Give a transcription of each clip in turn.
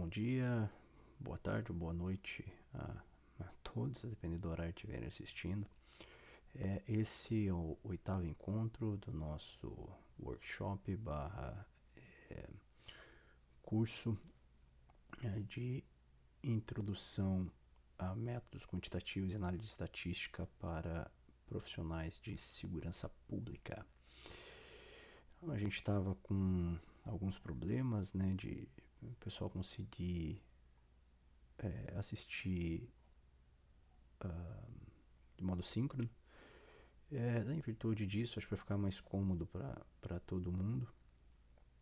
Bom dia, boa tarde ou boa noite a todos, dependendo do horário que estiverem assistindo. Esse é o oitavo encontro do nosso workshop barra curso de introdução a métodos quantitativos e análise estatística para profissionais de segurança pública. A gente estava com alguns problemas, né, de o pessoal conseguir assistir de modo síncrono. Em virtude disso, acho que vai ficar mais cômodo para todo mundo.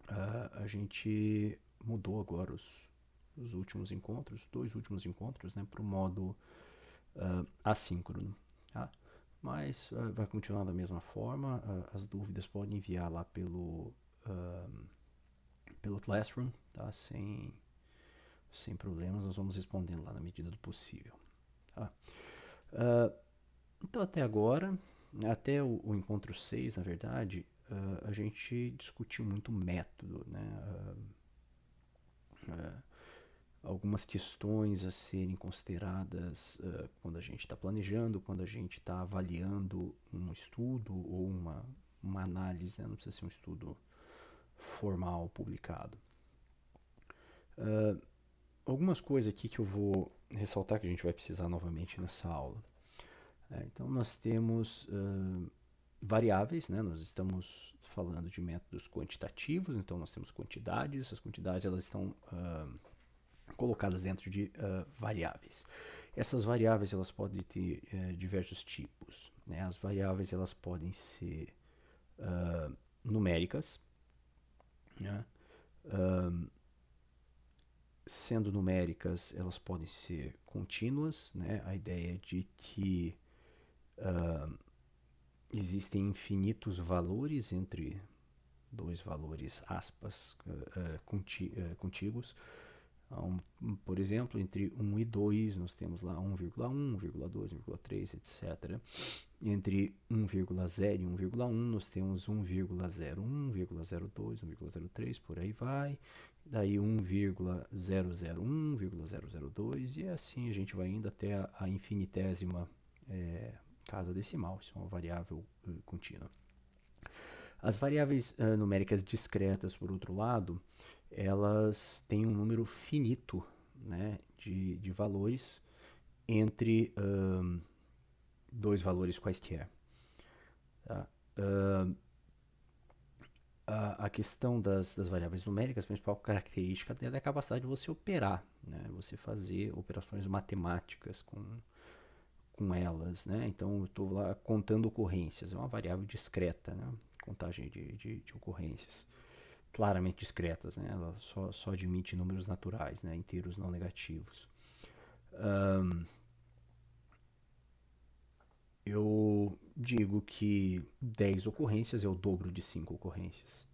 A gente mudou agora os últimos encontros, dois últimos encontros, né, para o modo assíncrono. Tá? Mas vai continuar da mesma forma. As dúvidas podem enviar lá pelo Classroom, tá? Sem problemas, nós vamos respondendo lá na medida do possível. Tá? Então, até agora, até o encontro 6, na verdade, a gente discutiu muito método, né? Algumas questões a serem consideradas quando a gente está planejando, quando a gente está avaliando um estudo ou uma análise, né? Não precisa ser um estudo formal publicado. Algumas coisas aqui que eu vou ressaltar que a gente vai precisar novamente nessa aula. Então, nós temos variáveis, né? Nós estamos falando de métodos quantitativos, então nós temos quantidades. As quantidades elas estão colocadas dentro de variáveis. Essas variáveis elas podem ter diversos tipos, né? As variáveis elas podem ser numéricas, né? Sendo numéricas, elas podem ser contínuas, né? A ideia é de que existem infinitos valores entre dois valores aspas contíguos. Por exemplo, entre 1 e 2 nós temos lá 1,1, 1,2, 1,3, etc. Entre 1,0 e 1,1 nós temos 1,01, 1,02, 1,03, por aí vai. Daí 1,001, 1,002 e assim a gente vai indo até a infinitésima casa decimal. Isso é uma variável contínua. As variáveis numéricas discretas, por outro lado, elas têm um número finito, né, de valores entre dois valores quaisquer. Tá? A questão das variáveis numéricas, a principal característica dela é a capacidade de você operar, né, você fazer operações matemáticas com elas. Né? Então, eu estou lá contando ocorrências, é uma variável discreta, né? Contagem de ocorrências. Claramente discretas, né? Ela só admite números naturais, né? Inteiros não negativos. Eu digo que 10 ocorrências é o dobro de 5 ocorrências.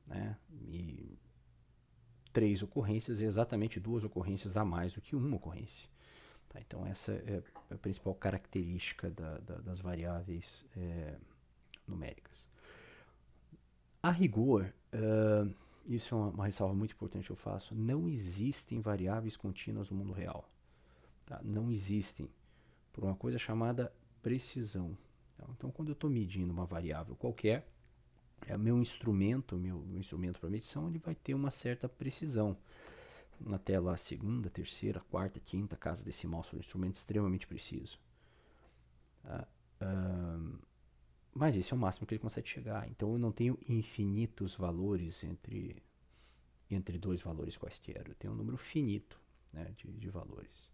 Né? E 3 ocorrências é exatamente 2 ocorrências a mais do que uma ocorrência. Tá? Então essa é a principal característica das variáveis numéricas. A rigor, isso é uma ressalva muito importante que eu faço, não existem variáveis contínuas no mundo real. Tá? Não existem, por uma coisa chamada precisão. Então, quando eu estou medindo uma variável qualquer, meu instrumento para medição, ele vai ter uma certa precisão. Na tela segunda, terceira, quarta, quinta casa decimal, são um instrumento extremamente preciso. Tá? Mas esse é o máximo que ele consegue chegar. Então eu não tenho infinitos valores entre dois valores quaisquer. Eu tenho um número finito, né, de valores.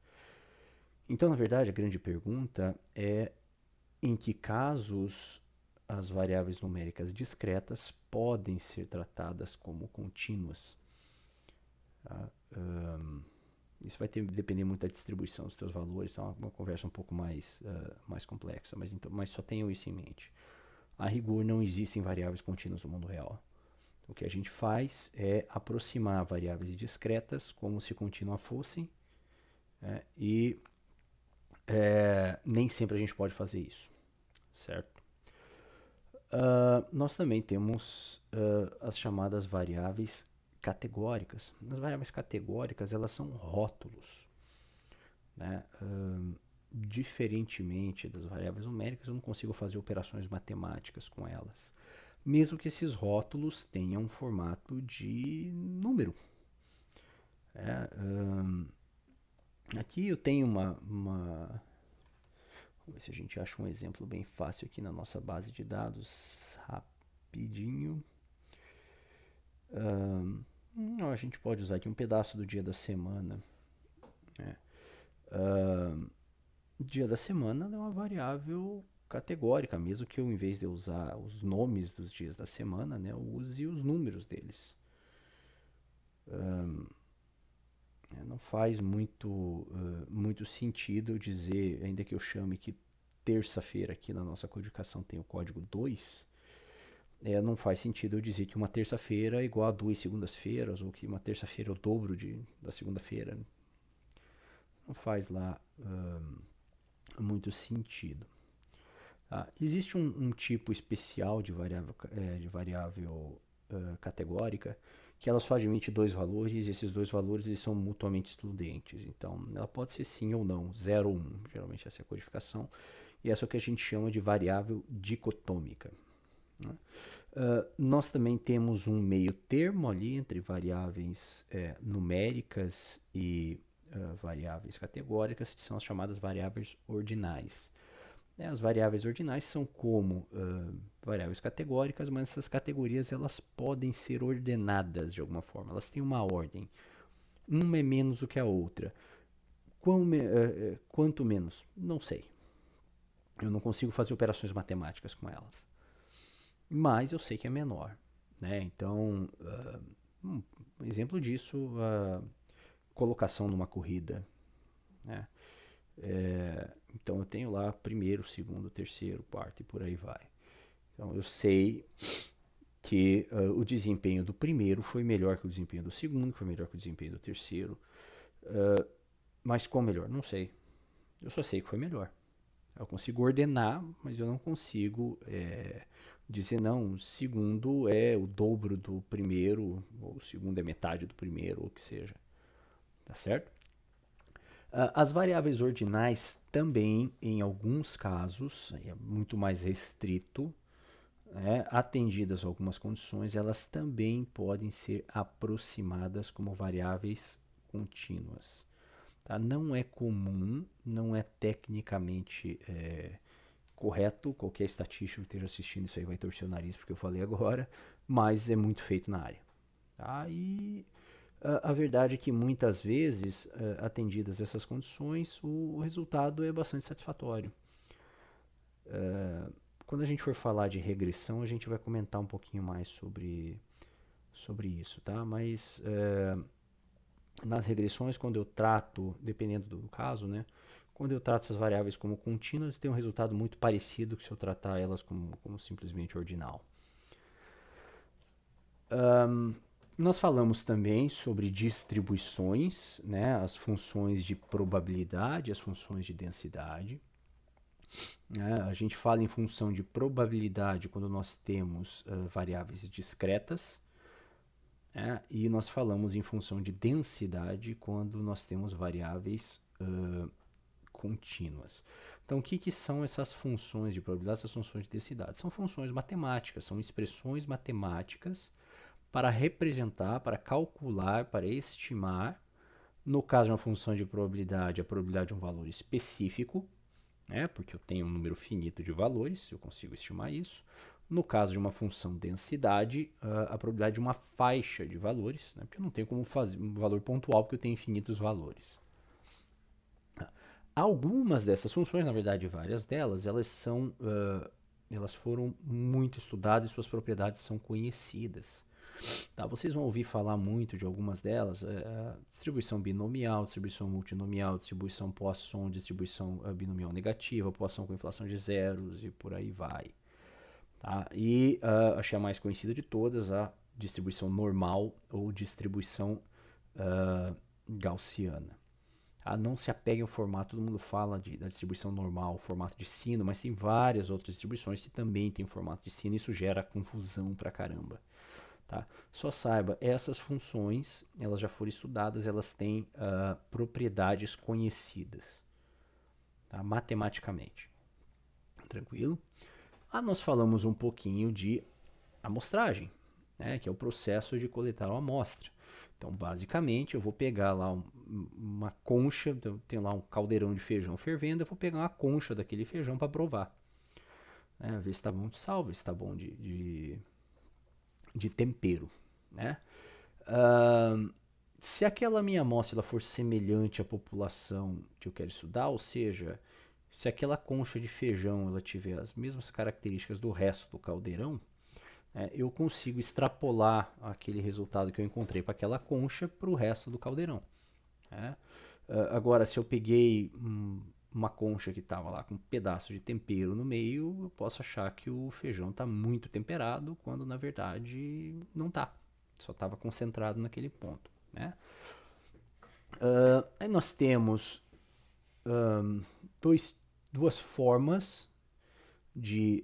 Então, na verdade, a grande pergunta é em que casos as variáveis numéricas discretas podem ser tratadas como contínuas. Tá? Isso vai depender muito da distribuição dos seus valores, então é uma conversa um pouco mais complexa, mas só tenham isso em mente. A rigor, não existem variáveis contínuas no mundo real. O que a gente faz é aproximar variáveis discretas como se contínuas fossem, e nem sempre a gente pode fazer isso, certo? Nós também temos as chamadas variáveis categóricas. As variáveis categóricas, elas são rótulos, né? Diferentemente das variáveis numéricas, eu não consigo fazer operações matemáticas com elas, mesmo que esses rótulos tenham um formato de número. Aqui eu tenho uma. Vamos ver se a gente acha um exemplo bem fácil aqui na nossa base de dados, rapidinho. A gente pode usar aqui um pedaço do dia da semana. Né? Dia da semana é uma variável categórica, mesmo que eu, em vez de usar os nomes dos dias da semana, né, eu use os números deles. Não faz muito sentido eu dizer, ainda que eu chame que terça-feira aqui na nossa codificação tem o código 2, não faz sentido eu dizer que uma terça-feira é igual a 2 segundas-feiras, ou que uma terça-feira é o dobro da segunda-feira. Não faz lá muito sentido. Existe um tipo especial de variável categórica que ela só admite dois valores, e esses dois valores eles são mutuamente excludentes. Então, ela pode ser sim ou não, 0 ou 1. Geralmente essa é a codificação. E essa é o que a gente chama de variável dicotômica. Né? Nós também temos um meio termo ali entre variáveis numéricas e variáveis categóricas, que são as chamadas variáveis ordinais. As variáveis ordinais são como variáveis categóricas, mas essas categorias elas podem ser ordenadas de alguma forma. Elas têm uma ordem. Uma é menos do que a outra. Quanto menos? Não sei. Eu não consigo fazer operações matemáticas com elas. Mas eu sei que é menor. Né? Então, um exemplo disso, a colocação numa corrida. Né? Então eu tenho lá primeiro, segundo, terceiro, quarto e por aí vai. Então eu sei que o desempenho do primeiro foi melhor que o desempenho do segundo, que foi melhor que o desempenho do terceiro. Mas qual melhor? Não sei. Eu só sei que foi melhor. Eu consigo ordenar, mas eu não consigo dizer, não, o segundo é o dobro do primeiro, ou o segundo é metade do primeiro, ou o que seja. Tá certo? As variáveis ordinais também, em alguns casos, é muito mais restrito, atendidas algumas condições, elas também podem ser aproximadas como variáveis contínuas. Tá? Não é comum, não é tecnicamente correto, qualquer estatístico que esteja assistindo isso aí vai torcer o nariz porque eu falei agora, mas é muito feito na área. Tá? E a verdade é que muitas vezes, atendidas essas condições, o resultado é bastante satisfatório. Quando a gente for falar de regressão, a gente vai comentar um pouquinho mais sobre isso, tá? Mas nas regressões, quando eu trato, dependendo do caso, né? Quando eu trato essas variáveis como contínuas, tem um resultado muito parecido que se eu tratar elas como simplesmente ordinal. Nós falamos também sobre distribuições, né? As funções de probabilidade, as funções de densidade. A gente fala em função de probabilidade quando nós temos variáveis discretas, e nós falamos em função de densidade quando nós temos variáveis contínuas. Então, o que são essas funções de probabilidade, essas funções de densidade? São funções matemáticas, são expressões matemáticas para representar, para calcular, para estimar, no caso de uma função de probabilidade, a probabilidade de um valor específico, porque eu tenho um número finito de valores, eu consigo estimar isso. No caso de uma função densidade, a probabilidade de uma faixa de valores, porque eu não tenho como fazer um valor pontual, porque eu tenho infinitos valores. Algumas dessas funções, na verdade várias delas, elas foram muito estudadas e suas propriedades são conhecidas. Tá, vocês vão ouvir falar muito de algumas delas, distribuição binomial, distribuição multinomial, distribuição Poisson, distribuição binomial negativa, Poisson com inflação de zeros e por aí vai. Tá? E achei a mais conhecida de todas, a distribuição normal ou distribuição gaussiana. Não se apegue ao formato, todo mundo fala da distribuição normal, formato de sino, mas tem várias outras distribuições que também tem formato de sino e isso gera confusão pra caramba. Tá? Só saiba, essas funções, elas já foram estudadas, elas têm propriedades conhecidas, tá? Matematicamente. Tranquilo? Nós falamos um pouquinho de amostragem, né? Que é o processo de coletar uma amostra. Então, basicamente, eu vou pegar lá uma concha, eu tenho lá um caldeirão de feijão fervendo, eu vou pegar uma concha daquele feijão para provar. Né? Ver se está bom de sal, ver se está bom de tempero. Né? Se aquela minha amostra ela for semelhante à população que eu quero estudar, ou seja, se aquela concha de feijão ela tiver as mesmas características do resto do caldeirão, eu consigo extrapolar aquele resultado que eu encontrei para aquela concha para o resto do caldeirão. Né? Agora, se eu peguei uma concha que estava lá com um pedaço de tempero no meio, eu posso achar que o feijão está muito temperado, quando na verdade não está. Só estava concentrado naquele ponto. Né? Aí nós temos duas formas de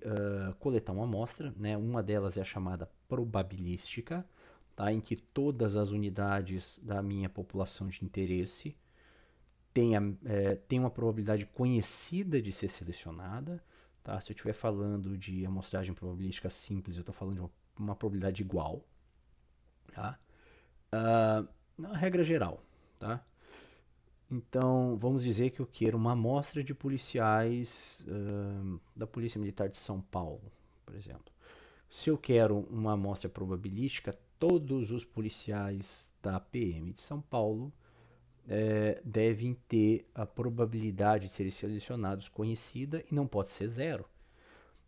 coletar uma amostra. Né? Uma delas é a chamada probabilística, tá? Em que todas as unidades da minha população de interesse tem uma probabilidade conhecida de ser selecionada. Tá? Se eu estiver falando de amostragem probabilística simples, eu estou falando de uma probabilidade igual. Tá? Na regra geral. Tá? Então, vamos dizer que eu quero uma amostra de policiais da Polícia Militar de São Paulo, por exemplo. Se eu quero uma amostra probabilística, todos os policiais da PM de São Paulo devem ter a probabilidade de serem selecionados conhecida e não pode ser zero.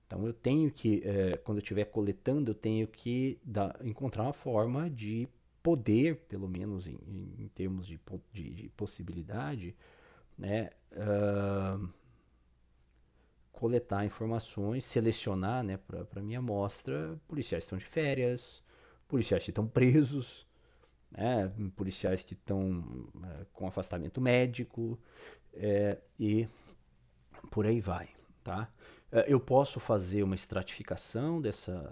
Então eu tenho que, quando eu estiver coletando, eu tenho que encontrar uma forma de poder, pelo menos em termos de possibilidade, né, coletar informações, selecionar, né, para minha amostra policiais que estão de férias, policiais que estão presos, né, policiais que estão com afastamento médico e por aí vai. Tá? Eu posso fazer uma estratificação dessa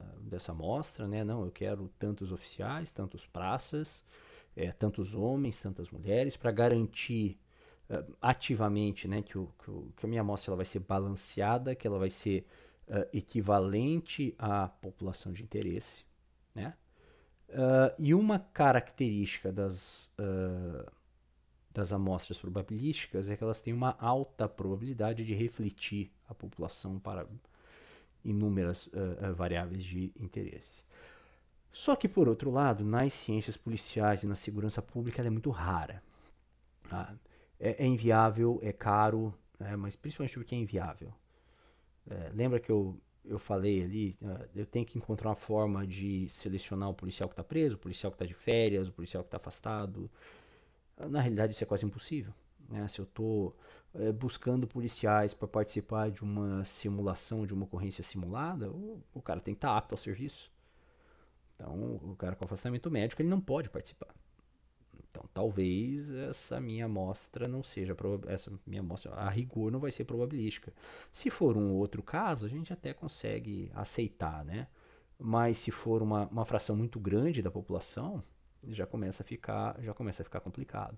amostra, né? Não, eu quero tantos oficiais, tantos praças, tantos homens, tantas mulheres, para garantir ativamente, né, que a minha amostra ela vai ser balanceada, que ela vai ser equivalente à população de interesse. Né? E uma característica das amostras probabilísticas é que elas têm uma alta probabilidade de refletir a população para inúmeras variáveis de interesse. Só que, por outro lado, nas ciências policiais e na segurança pública ela é muito rara. Tá? É inviável, é caro, mas principalmente porque é inviável. Lembra que eu falei ali, eu tenho que encontrar uma forma de selecionar o policial que está preso, o policial que está de férias, o policial que está afastado. Na realidade, isso é quase impossível. Né? Se eu estou buscando policiais para participar de uma simulação, de uma ocorrência simulada, o cara tem que estar apto ao serviço. Então, o cara com afastamento médico ele não pode participar. Então, talvez essa minha amostra não seja essa minha amostra a rigor não vai ser probabilística. Se for um outro caso, a gente até consegue aceitar, né? Mas se for uma fração muito grande da população, já começa a ficar complicado.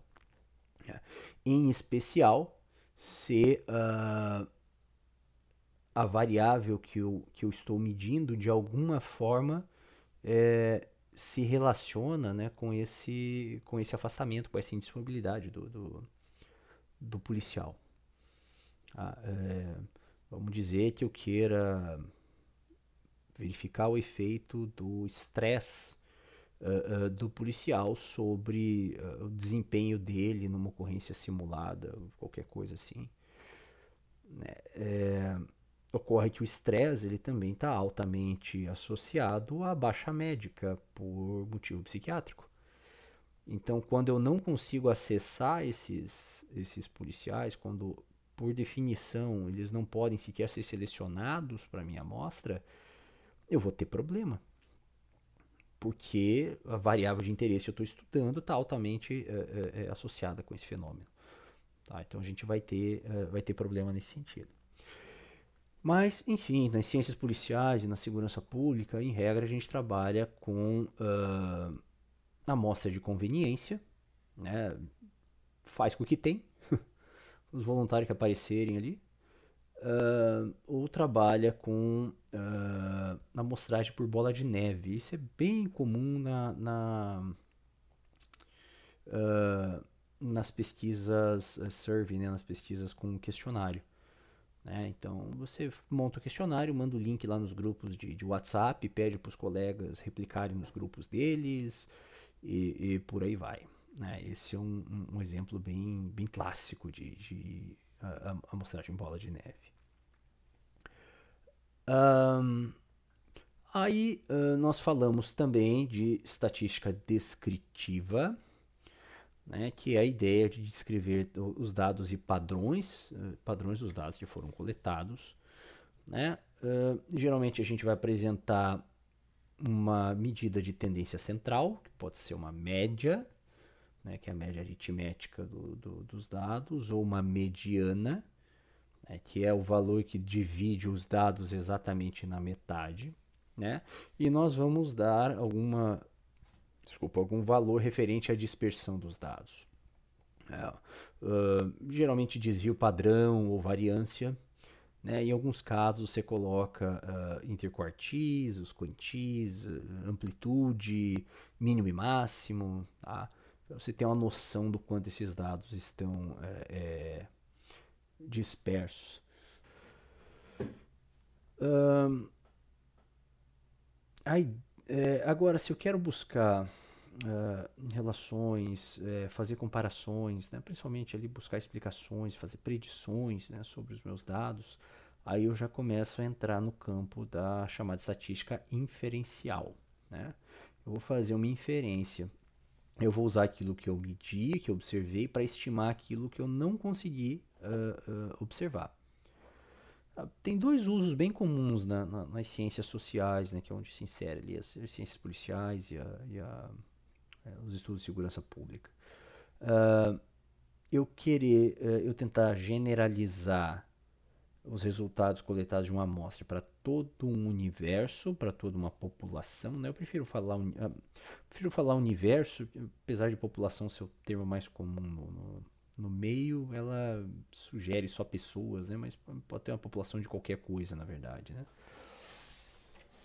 Em especial, se a variável que eu estou medindo de alguma forma se relaciona, né, com esse afastamento, com essa indisponibilidade do policial. Vamos dizer que eu queira verificar o efeito do estresse do policial sobre o desempenho dele numa ocorrência simulada, qualquer coisa assim. Ocorre que o estresse ele também está altamente associado à baixa médica por motivo psiquiátrico. Então, quando eu não consigo acessar esses policiais, quando por definição eles não podem sequer ser selecionados para minha amostra, eu vou ter problema. Porque a variável de interesse que eu estou estudando está altamente associada com esse fenômeno. Tá? Então a gente vai ter problema nesse sentido. Mas, enfim, nas ciências policiais e na segurança pública, em regra, a gente trabalha com amostra de conveniência, né? Faz com o que tem, os voluntários que aparecerem ali, ou trabalha com amostragem por bola de neve. Isso é bem comum nas pesquisas survey, né? Nas pesquisas com questionário. Né? Então você monta o questionário, manda o link lá nos grupos de WhatsApp, pede para os colegas replicarem nos grupos deles e por aí vai. Né? Esse é um exemplo bem clássico de amostragem bola de neve. Um, Aí nós falamos também de estatística descritiva, né, que é a ideia de descrever os dados e padrões dos dados que foram coletados. Né? Geralmente a gente vai apresentar uma medida de tendência central, que pode ser uma média, né, que é a média aritmética dos dados, ou uma mediana, né, que é o valor que divide os dados exatamente na metade. Né? E nós vamos dar algum valor referente à dispersão dos dados. Geralmente desvio padrão ou variância. Né? Em alguns casos você coloca interquartis, os quantis, amplitude, mínimo e máximo, tá? Para você ter uma noção do quanto esses dados estão dispersos. Aí, agora, se eu quero buscar relações, fazer comparações, né? Principalmente ali buscar explicações, fazer predições, né, sobre os meus dados, aí eu já começo a entrar no campo da chamada estatística inferencial. Né? Eu vou fazer uma inferência. Eu vou usar aquilo que eu medi, que eu observei, para estimar aquilo que eu não consegui observar. Tem dois usos bem comuns nas ciências sociais, né, que é onde se insere ali as ciências policiais os estudos de segurança pública. Eu tentar generalizar os resultados coletados de uma amostra para todo um universo, para toda uma população. Né? Eu prefiro falar universo, apesar de população ser o termo mais comum no meio, ela sugere só pessoas, né? Mas pode ter uma população de qualquer coisa, na verdade. Né?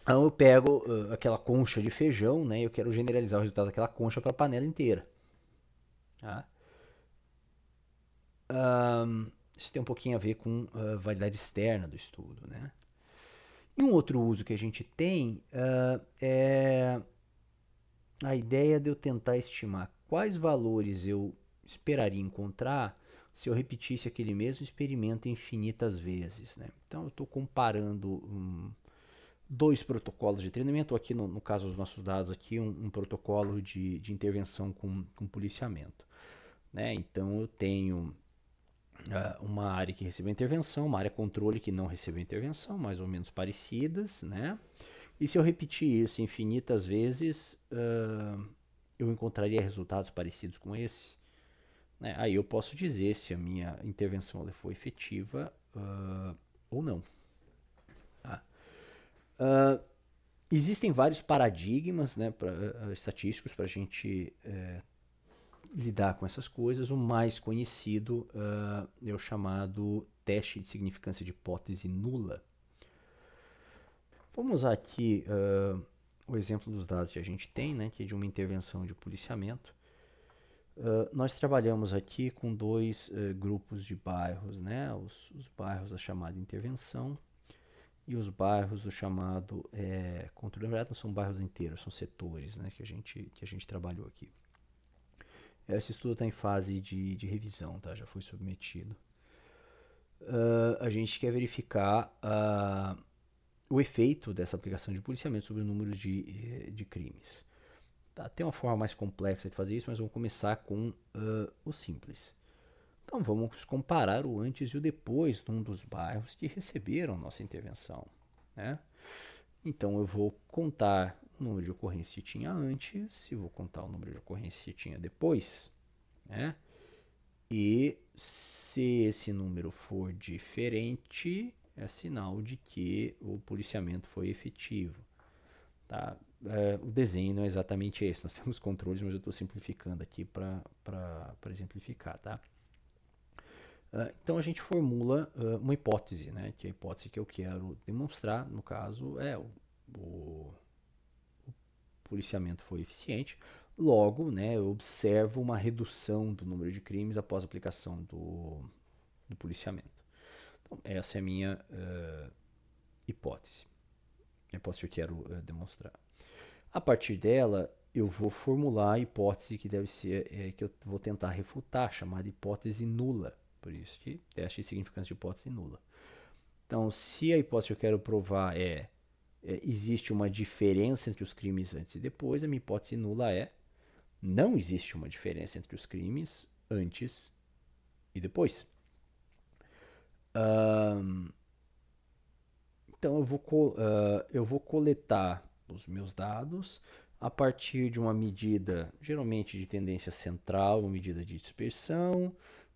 Então eu pego aquela concha de feijão, né? Eu quero generalizar o resultado daquela concha para a panela inteira. Tá? Isso tem um pouquinho a ver com a validade externa do estudo. Né? E um outro uso que a gente tem é a ideia de eu tentar estimar quais valores eu esperaria encontrar se eu repetisse aquele mesmo experimento infinitas vezes. Né? Então eu estou comparando dois protocolos de treinamento, aqui no caso dos nossos dados, aqui um protocolo de intervenção com policiamento. Né? Então eu tenho uma área que recebeu intervenção, uma área controle que não recebeu intervenção, mais ou menos parecidas, né? E se eu repetir isso infinitas vezes, eu encontraria resultados parecidos com esses. Né? Aí eu posso dizer se a minha intervenção foi efetiva ou não. Tá? Existem vários paradigmas, né, estatísticos para a gente lidar com essas coisas. O mais conhecido é o chamado teste de significância de hipótese nula. Vamos usar aqui o exemplo dos dados que a gente tem, né, que é de uma intervenção de policiamento. Nós trabalhamos aqui com dois grupos de bairros, né, os bairros da chamada intervenção e os bairros do chamado controle. Na verdade, não são bairros inteiros, são setores, né, que a gente trabalhou aqui. Esse estudo está em fase de revisão, tá? Já foi submetido. A gente quer verificar o efeito dessa aplicação de policiamento sobre o número de crimes. Tá? Tem uma forma mais complexa de fazer isso, mas vamos começar com o simples. Então vamos comparar o antes e o depois num dos bairros que receberam nossa intervenção. Né? Então eu vou contar o número de ocorrências que tinha antes e vou contar o número de ocorrências que tinha depois. Né? E se esse número for diferente, é sinal de que o policiamento foi efetivo. Tá? O desenho não é exatamente esse, nós temos controles, mas eu estou simplificando aqui para exemplificar. Tá? Então a gente formula uma hipótese, né? Que a hipótese que eu quero demonstrar, no caso, é o policiamento foi eficiente. Logo, né, eu observo uma redução do número de crimes após a aplicação do policiamento. Então, essa é a minha hipótese. A hipótese que eu quero demonstrar. A partir dela, eu vou formular a hipótese que deve ser, que eu vou tentar refutar, chamada hipótese nula. Por isso que teste de significância de hipótese nula. Então, se a hipótese que eu quero provar existe uma diferença entre os crimes antes e depois, a minha hipótese nula não existe uma diferença entre os crimes antes e depois. Então eu vou coletar os meus dados a partir de uma medida, geralmente de tendência central, uma medida de dispersão,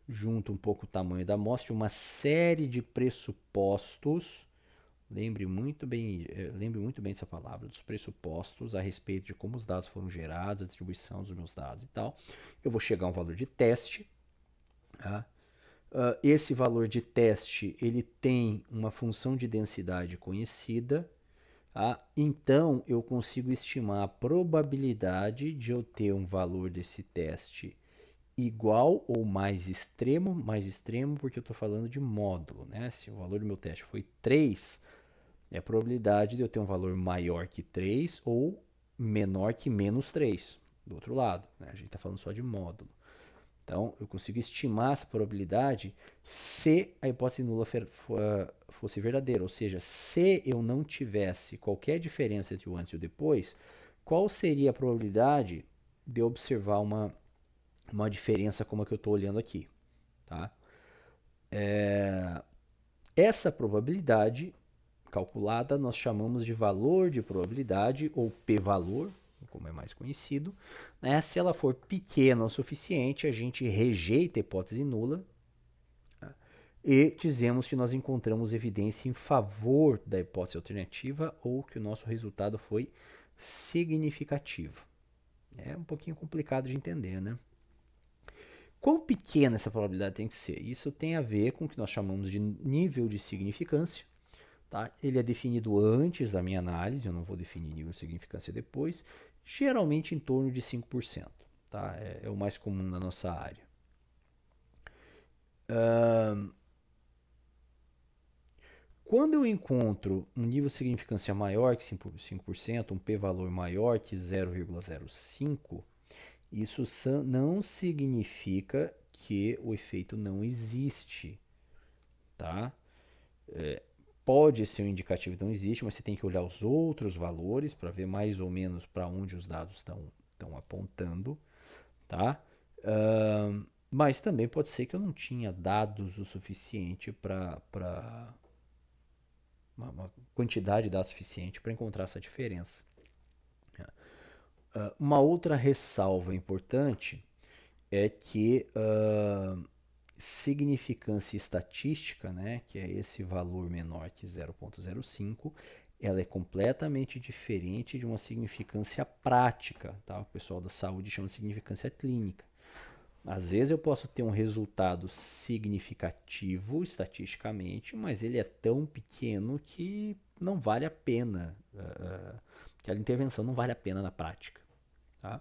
junto um pouco o tamanho da amostra, uma série de pressupostos. Lembre muito bem dessa palavra, dos pressupostos a respeito de como os dados foram gerados, a distribuição dos meus dados e tal. Eu vou chegar a um valor de teste. Tá? Esse valor de teste ele tem uma função de densidade conhecida. Tá? Então eu consigo estimar a probabilidade de eu ter um valor desse teste igual ou mais extremo porque eu estou falando de módulo. Né? Se o valor do meu teste foi 3, é a probabilidade de eu ter um valor maior que 3 ou menor que menos 3. Do outro lado, né? A gente está falando só de módulo. Então, eu consigo estimar essa probabilidade se a hipótese nula fosse verdadeira. Ou seja, se eu não tivesse qualquer diferença entre o antes e o depois, qual seria a probabilidade de eu observar uma diferença como a que eu estou olhando aqui? Tá? Essa probabilidade calculada nós chamamos de valor de probabilidade, ou p-valor, como é mais conhecido. Né? Se ela for pequena o suficiente, a gente rejeita a hipótese nula, tá? E dizemos que nós encontramos evidência em favor da hipótese alternativa ou que o nosso resultado foi significativo. É um pouquinho complicado de entender, né? Quão pequena essa probabilidade tem que ser? Isso tem a ver com o que nós chamamos de nível de significância. Tá? Ele é definido antes da minha análise, eu não vou definir nível de significância depois, geralmente em torno de 5%. Tá? É o mais comum na nossa área. Quando eu encontro um nível de significância maior que 5%, um p-valor maior que 0,05, isso não significa que o efeito não existe. Tá? Pode ser um indicativo que não existe, mas você tem que olhar os outros valores para ver mais ou menos para onde os dados estão apontando. Tá? Mas também pode ser que eu não tinha dados o suficiente para uma quantidade de dados suficiente para encontrar essa diferença. Uma outra ressalva importante é que significância estatística, né, que é esse valor menor que 0,05, ela é completamente diferente de uma significância prática, tá? O pessoal da saúde chama de significância clínica. Às vezes eu posso ter um resultado significativo estatisticamente, mas ele é tão pequeno que não vale a pena, aquela intervenção não vale a pena na prática. Tá?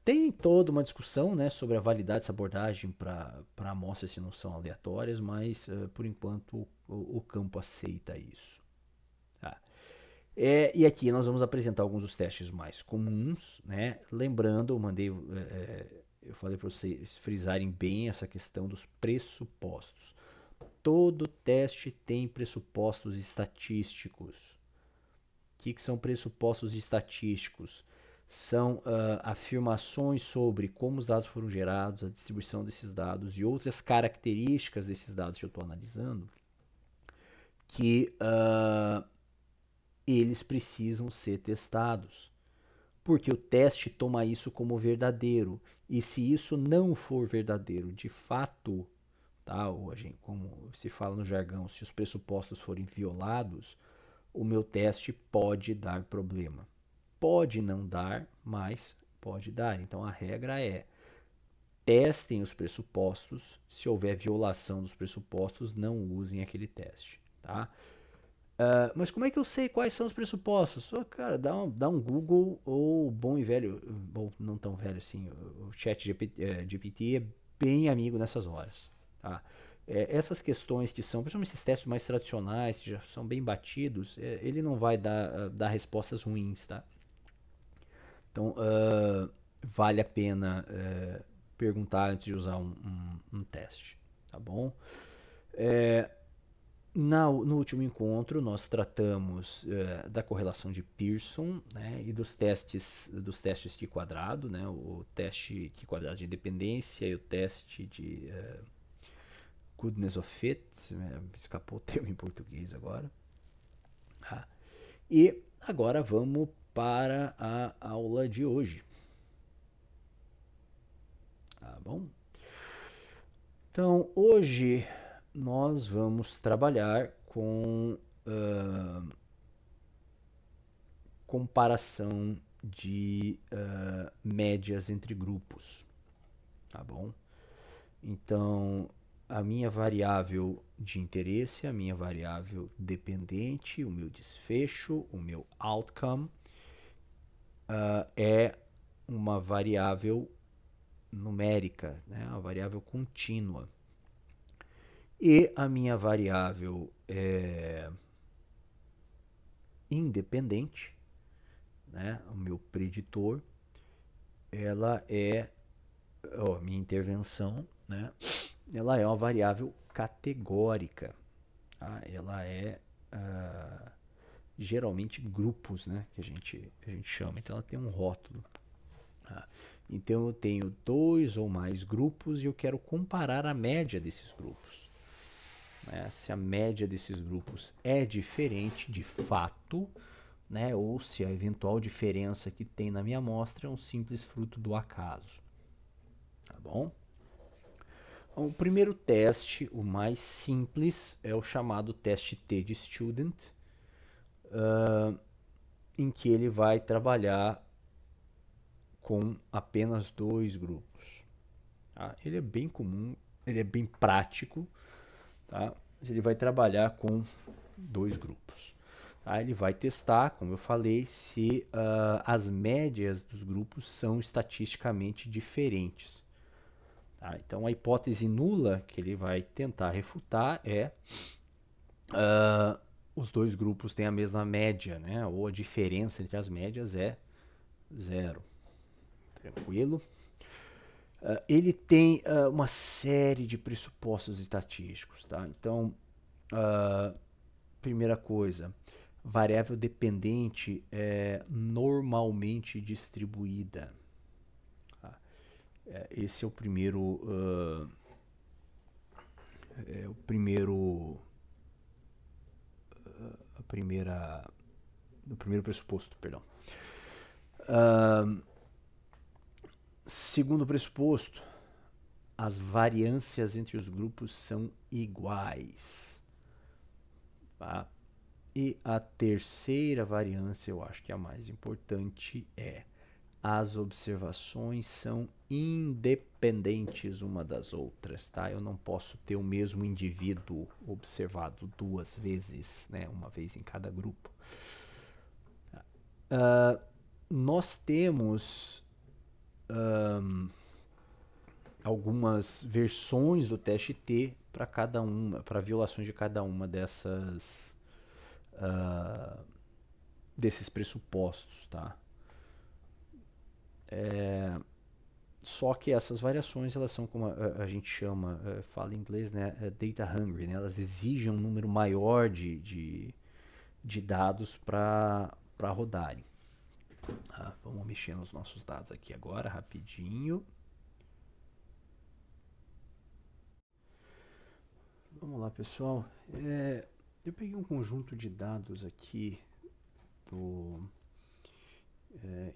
Tem toda uma discussão, né, sobre a validade dessa abordagem para amostras que não são aleatórias, mas por enquanto o campo aceita isso. Tá? E aqui nós vamos apresentar alguns dos testes mais comuns. Né? Lembrando, eu falei para vocês frisarem bem essa questão dos pressupostos. Todo teste tem pressupostos estatísticos. O que são pressupostos estatísticos? São afirmações sobre como os dados foram gerados, a distribuição desses dados e outras características desses dados que eu estou analisando, que eles precisam ser testados, porque o teste toma isso como verdadeiro, e se isso não for verdadeiro de fato, tá? Ou a gente, como se fala no jargão, se os pressupostos forem violados, o meu teste pode dar problema. Pode não dar, mas pode dar. Então a regra é: testem os pressupostos. Se houver violação dos pressupostos, não usem aquele teste, tá? Mas como é que eu sei quais são os pressupostos? Cara, dá um Google ou bom e velho, bom, não tão velho assim, o chat GPT é bem amigo nessas horas, tá? Essas questões que são, principalmente esses testes mais tradicionais, que já são bem batidos, ele não vai dar respostas ruins, tá? Então, vale a pena perguntar antes de usar um teste, tá bom? No último encontro, nós tratamos da correlação de Pearson, né, e dos testes de quadrado, né, o teste de quadrado de independência e o teste de goodness of fit, escapou o termo em português agora. Ah, e agora vamos para a aula de hoje. Tá bom? Então, hoje nós vamos trabalhar com comparação de médias entre grupos, tá bom? Então, a minha variável de interesse, a minha variável dependente, o meu desfecho, o meu outcome, é uma variável numérica, né? Uma variável contínua. E a minha variável independente, né? O meu preditor, ela é a minha intervenção, né? Ela é uma variável categórica, tá? Ela é geralmente grupos, né? Que a gente chama. Então ela tem um rótulo. Tá? Então eu tenho dois ou mais grupos e eu quero comparar a média desses grupos. Né? Se a média desses grupos é diferente de fato, né? Ou se a eventual diferença que tem na minha amostra é um simples fruto do acaso. Tá bom? O primeiro teste, o mais simples, é o chamado teste T de Student, em que ele vai trabalhar com apenas dois grupos. Tá? Ele é bem comum, ele é bem prático, tá? Mas ele vai trabalhar com dois grupos. Tá? Ele vai testar, como eu falei, se as médias dos grupos são estatisticamente diferentes. Tá? Então a hipótese nula que ele vai tentar refutar é os dois grupos têm a mesma média, né? Ou a diferença entre as médias é zero. Tranquilo? Ele tem uma série de pressupostos estatísticos, tá? Então, primeira coisa, variável dependente é normalmente distribuída. Tá? Esse é o primeiro, o primeiro pressuposto, perdão. Segundo pressuposto, as variâncias entre os grupos são iguais. Tá? E a terceira variância, eu acho que é a mais importante, é as observações são independentes uma das outras, tá? Eu não posso ter o mesmo indivíduo observado duas vezes, né? Uma vez em cada grupo. Nós temos algumas versões do teste T para cada uma, para violações de cada uma desses pressupostos, tá? Só que essas variações, elas são como a gente chama, fala em inglês, né, data hungry, né? Elas exigem um número maior de dados para rodarem. Tá? Vamos mexer nos nossos dados aqui agora, rapidinho. Vamos lá, pessoal. Eu peguei um conjunto de dados aqui do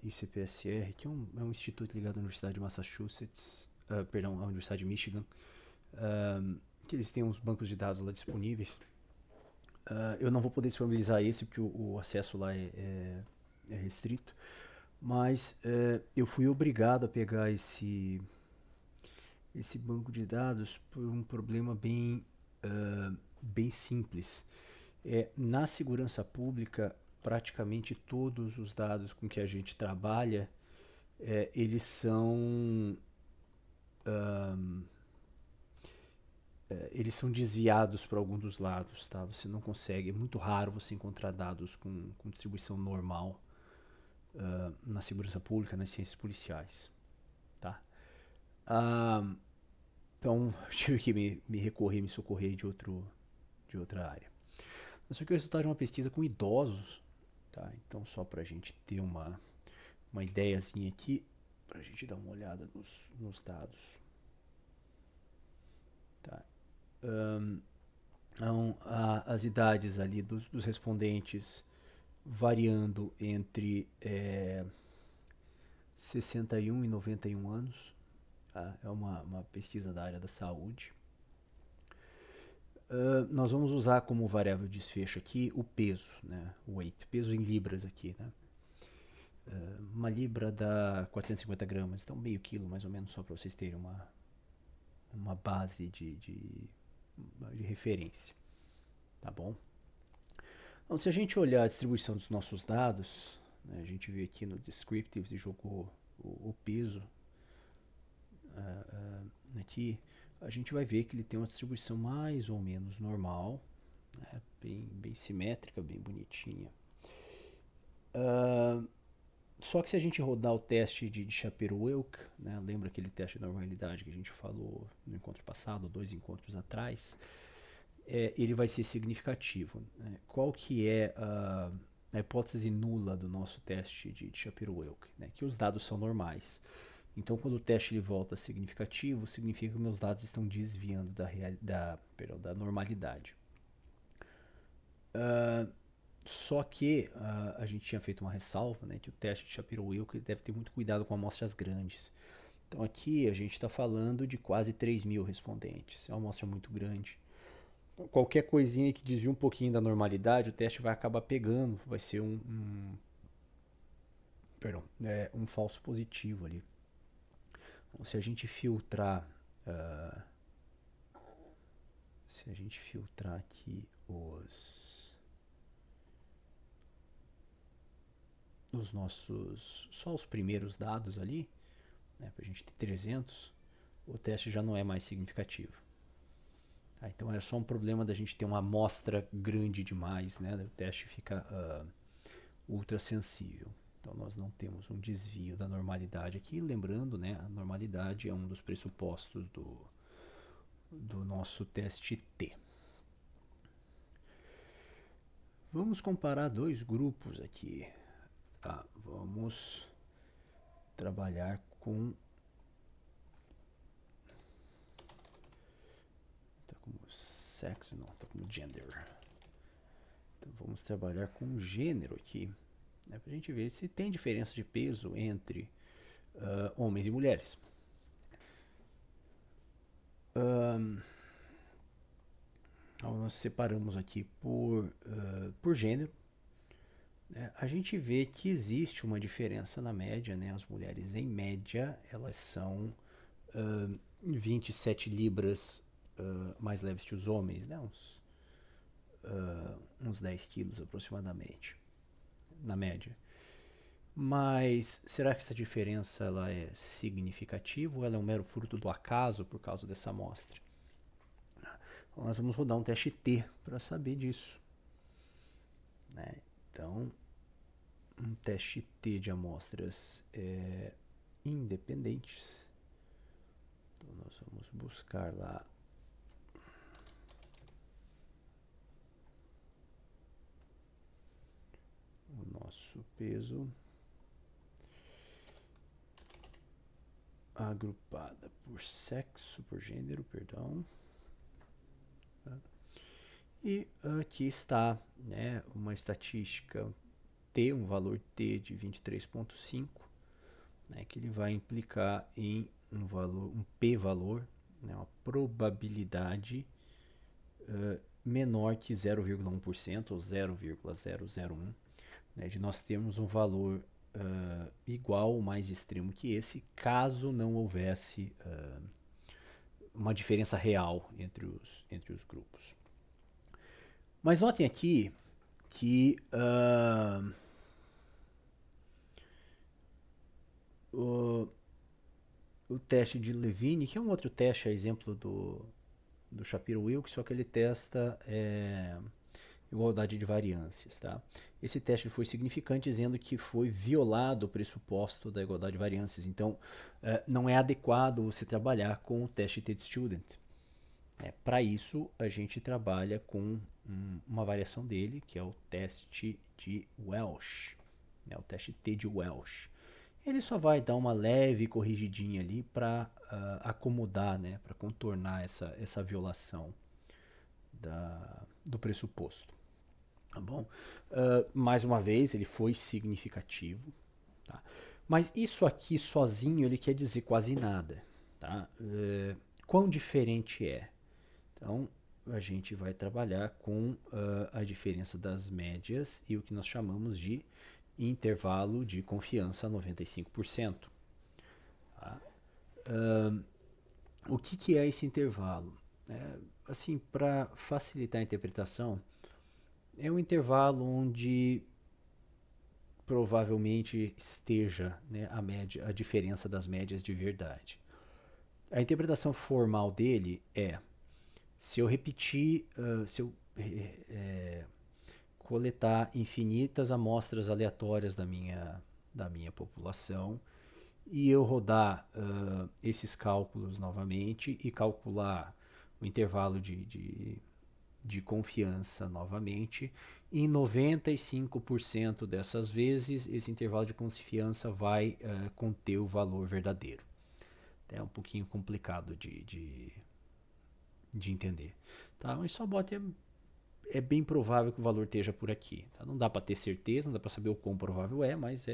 ICPSR, que é um instituto ligado à Universidade de Massachusetts, perdão, à Universidade de Michigan, que eles têm uns bancos de dados lá disponíveis. Eu não vou poder disponibilizar esse porque o acesso lá é restrito, mas eu fui obrigado a pegar esse banco de dados por um problema bem simples. Na segurança pública, praticamente todos os dados com que a gente trabalha, eles são desviados para algum dos lados, tá? Você não consegue, é muito raro você encontrar dados com distribuição normal na segurança pública, nas ciências policiais, tá? Ah, então, tive que me socorrer de outra área. Isso aqui é o resultado de uma pesquisa com idosos, tá? Então, só para a gente ter uma ideiazinha aqui, para a gente dar uma olhada nos dados, tá? Então, as idades ali dos respondentes variando entre 61 e 91 anos. Tá? É uma pesquisa da área da saúde. Nós vamos usar como variável de desfecho aqui o peso, né? O weight, peso em libras aqui, né? Uma libra dá 450 gramas, então meio quilo mais ou menos, só para vocês terem uma base de referência, tá bom? Então, se a gente olhar a distribuição dos nossos dados, né, a gente veio aqui no Descriptives e jogou o peso aqui, a gente vai ver que ele tem uma distribuição mais ou menos normal, né, bem simétrica, bem bonitinha. Só que se a gente rodar o teste de Shapiro-Wilk, né, lembra aquele teste de normalidade que a gente falou no encontro passado, 2 encontros atrás, ele vai ser significativo. Né? Qual que é a hipótese nula do nosso teste de Shapiro-Wilk? Né? Que os dados são normais. Então, quando o teste ele volta significativo, significa que meus dados estão desviando da normalidade. Só que a gente tinha feito uma ressalva, né, que o teste de Shapiro-Wilk deve ter muito cuidado com amostras grandes. Então aqui a gente está falando de quase 3.000 respondentes. É uma amostra muito grande. Qualquer coisinha que desvie um pouquinho da normalidade, o teste vai acabar pegando, vai ser um falso positivo ali. Então, se a gente filtrar aqui os nossos, só os primeiros dados ali, né, para a gente ter 300, o teste já não é mais significativo. Tá? Então é só um problema da gente ter uma amostra grande demais, né? O teste fica ultra sensível. Então nós não temos um desvio da normalidade aqui. Lembrando, né, a normalidade é um dos pressupostos do nosso teste T. Vamos comparar dois grupos aqui. Tá, vamos trabalhar com... Tá como sexo, não, tá como gender. Então vamos trabalhar com gênero aqui, né, para a gente ver se tem diferença de peso entre homens e mulheres. Então nós separamos aqui por gênero. Né? A gente vê que existe uma diferença na média, né? As mulheres em média elas são 27 libras mais leves que os homens, né? Uns 10 quilos aproximadamente, na média. Mas será que essa diferença ela é significativa ou ela é um mero fruto do acaso por causa dessa amostra? Então, nós vamos rodar um teste T para saber disso. Né? Então, um teste T de amostras independentes. Então, nós vamos buscar lá o nosso peso agrupada por sexo, por gênero, perdão. E aqui está, né, uma estatística T, um valor T de 23,5, né, que ele vai implicar em um p-valor, né, uma probabilidade menor que 0,1% ou 0,001, né, de nós termos um valor igual ou mais extremo que esse, caso não houvesse uma diferença real entre os grupos. Mas notem aqui que o teste de Levine, que é um outro teste, a exemplo do Shapiro-Wilk, só que ele testa igualdade de variâncias. Tá? Esse teste foi significante, dizendo que foi violado o pressuposto da igualdade de variâncias. Então, não é adequado você trabalhar com o teste T-Student. Para isso, a gente trabalha com uma variação dele, que é o teste de Welch, né, o teste T de Welch. Ele só vai dar uma leve corrigidinha ali para acomodar, né, para contornar essa violação do pressuposto. Tá bom? Mais uma vez, ele foi significativo. Tá? Mas isso aqui sozinho ele quer dizer quase nada. Tá? Quão diferente é? Então, a gente vai trabalhar com a diferença das médias e o que nós chamamos de intervalo de confiança 95%. Tá? O que é esse intervalo? Assim, para facilitar a interpretação, é um intervalo onde provavelmente esteja, né, a diferença das médias de verdade. A interpretação formal dele é: se eu repetir, se eu coletar infinitas amostras aleatórias da minha população e eu rodar esses cálculos novamente e calcular o intervalo de confiança novamente, em 95% dessas vezes esse intervalo de confiança vai conter o valor verdadeiro. É um pouquinho complicado de entender. Tá? Mas só bote é bem provável que o valor esteja por aqui. Tá? Não dá para ter certeza, não dá para saber o quão provável é, mas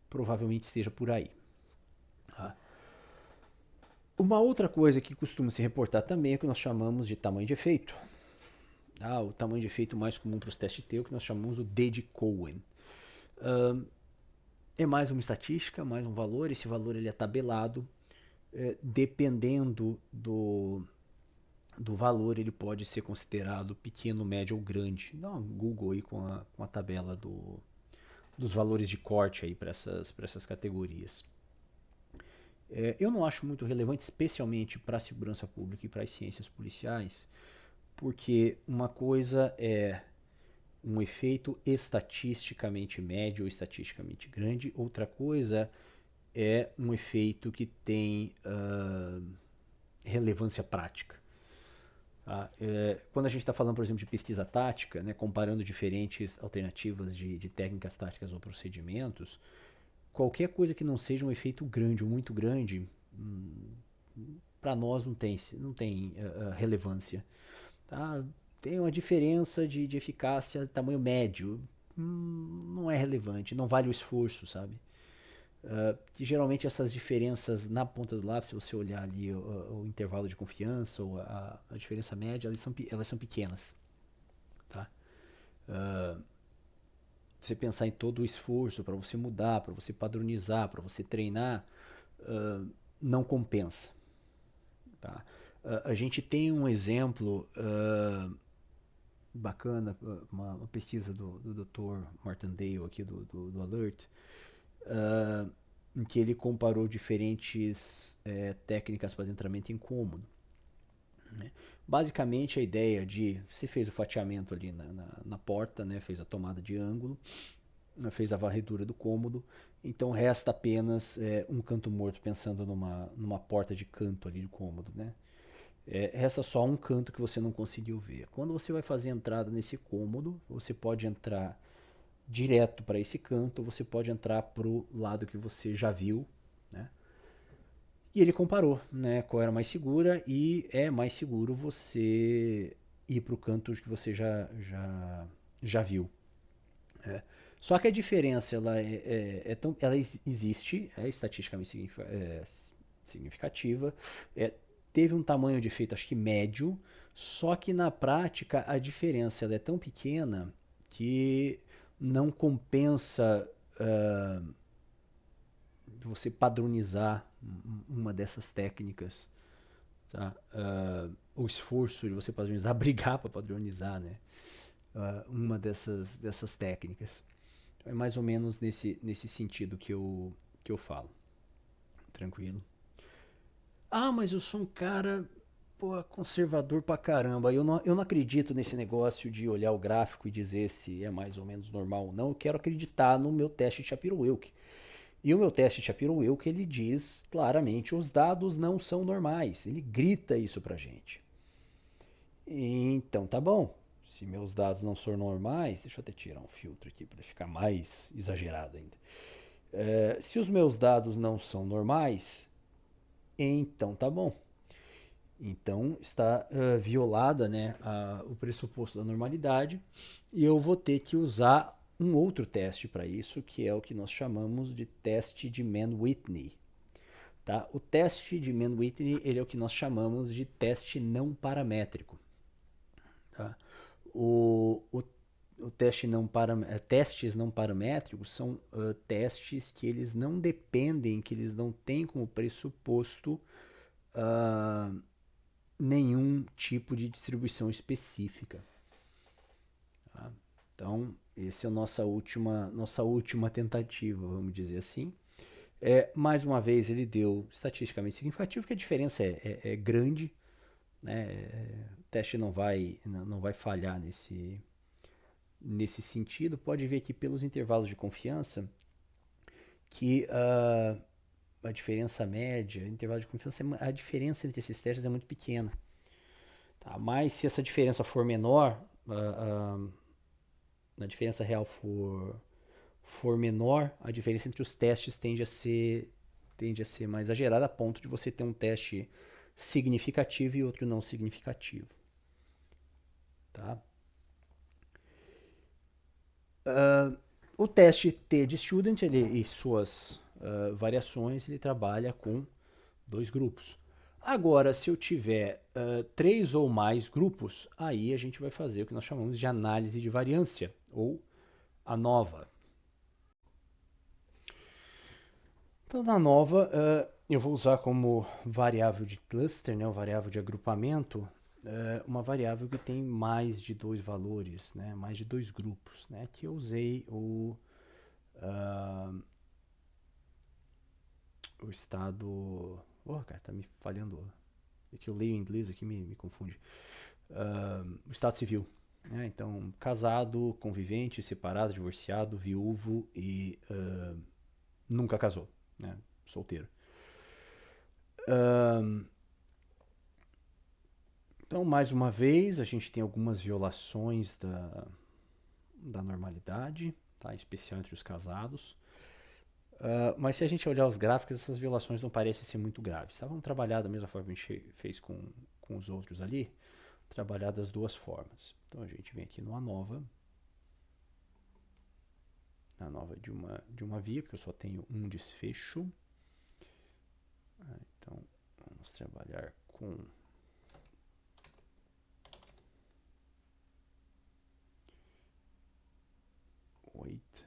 provavelmente esteja por aí. Tá? Uma outra coisa que costuma se reportar também é o que nós chamamos de tamanho de efeito. O tamanho de efeito mais comum para os testes T é o que nós chamamos o D de Cohen. É mais uma estatística, mais um valor. Esse valor ele é tabelado. Dependendo do valor, ele pode ser considerado pequeno, médio ou grande. Dá um Google aí com a tabela dos valores de corte aí para essas categorias. Eu não acho muito relevante, especialmente para a segurança pública e para as ciências policiais, porque uma coisa é um efeito estatisticamente médio ou estatisticamente grande, outra coisa é um efeito que tem relevância prática. Quando a gente está falando, por exemplo, de pesquisa tática, né, comparando diferentes alternativas de técnicas táticas ou procedimentos, qualquer coisa que não seja um efeito grande ou muito grande, para nós não tem relevância. Tá? Tem uma diferença de eficácia de tamanho médio, não é relevante, não vale o esforço, sabe? Que geralmente essas diferenças na ponta do lápis, se você olhar ali o intervalo de confiança ou a diferença média, elas são pequenas. Tá? Você pensar em todo o esforço para você mudar, para você padronizar, para você treinar, não compensa. Tá? A gente tem um exemplo bacana, uma pesquisa do Dr. Martindale aqui do Alert, em que ele comparou diferentes técnicas para adentramento incômodo. Né? Basicamente a ideia de você fez o fatiamento ali na porta, né? Fez a tomada de ângulo, fez a varredura do cômodo, então resta apenas um canto morto, pensando numa porta de canto ali do cômodo, né? Resta só um canto que você não conseguiu ver. Quando você vai fazer a entrada nesse cômodo, você pode entrar direto para esse canto, você pode entrar para o lado que você já viu, né? E ele comparou, né, qual era mais segura, e é mais seguro você ir para o canto que você já viu. Só que a diferença ela existe, é estatisticamente significativa, teve um tamanho de efeito, acho que médio, Só que na prática a diferença ela é tão pequena que não compensa você padronizar uma dessas técnicas, tá? O esforço de você padronizar, brigar para padronizar, né? Uma dessas técnicas. É mais ou menos nesse sentido que eu falo. Tranquilo. Ah, mas eu sou um cara, pô, conservador pra caramba. Eu não acredito nesse negócio de olhar o gráfico e dizer se é mais ou menos normal ou não. Eu quero acreditar no meu teste de Shapiro-Wilk. E o meu teste de Shapiro-Wilk, ele diz claramente, os dados não são normais. Ele grita isso pra gente. Então tá bom. Se meus dados não são normais, deixa eu até tirar um filtro aqui para ficar mais exagerado ainda. Se os meus dados não são normais, então tá bom. Então está violada, né, o pressuposto da normalidade e eu vou ter que usar um outro teste para isso, que é o que nós chamamos de teste de Mann-Whitney. Tá? O teste de Mann-Whitney ele é o que nós chamamos de teste não paramétrico. Tá? O teste não testes não paramétricos são testes que eles não dependem, que eles não têm como pressuposto uh, nenhum tipo de distribuição específica. Tá? Então, essa é a nossa última tentativa, vamos dizer assim. Mais uma vez, ele deu estatisticamente significativo, que a diferença é grande. Né? O teste não vai falhar nesse sentido. Pode ver aqui pelos intervalos de confiança que a diferença média, intervalo de confiança, a diferença entre esses testes é muito pequena. Tá? Mas se essa diferença for menor, a diferença real for menor, a diferença entre os testes tende a ser mais exagerada, a ponto de você ter um teste significativo e outro não significativo. Tá? O teste T de Student e suas variações, ele trabalha com dois grupos. Agora, se eu tiver três ou mais grupos, aí a gente vai fazer o que nós chamamos de análise de variância, ou ANOVA. Então, na ANOVA, eu vou usar como variável de cluster, né, variável de agrupamento, uma variável que tem mais de dois valores, né, mais de dois grupos. Né, que eu usei o estado... Oh, cara, tá me falhando. É que eu leio em inglês aqui, me confunde. O estado civil. Né? Então, casado, convivente, separado, divorciado, viúvo e nunca casou. Né? Solteiro. Então, mais uma vez, a gente tem algumas violações da normalidade, tá? Em especial entre os casados. Mas se a gente olhar os gráficos, essas violações não parecem ser muito graves. Tá? Vamos trabalhar da mesma forma que a gente fez com os outros ali, trabalhar das duas formas. Então a gente vem aqui no ANOVA, de uma via, porque eu só tenho um desfecho. Então vamos trabalhar com wait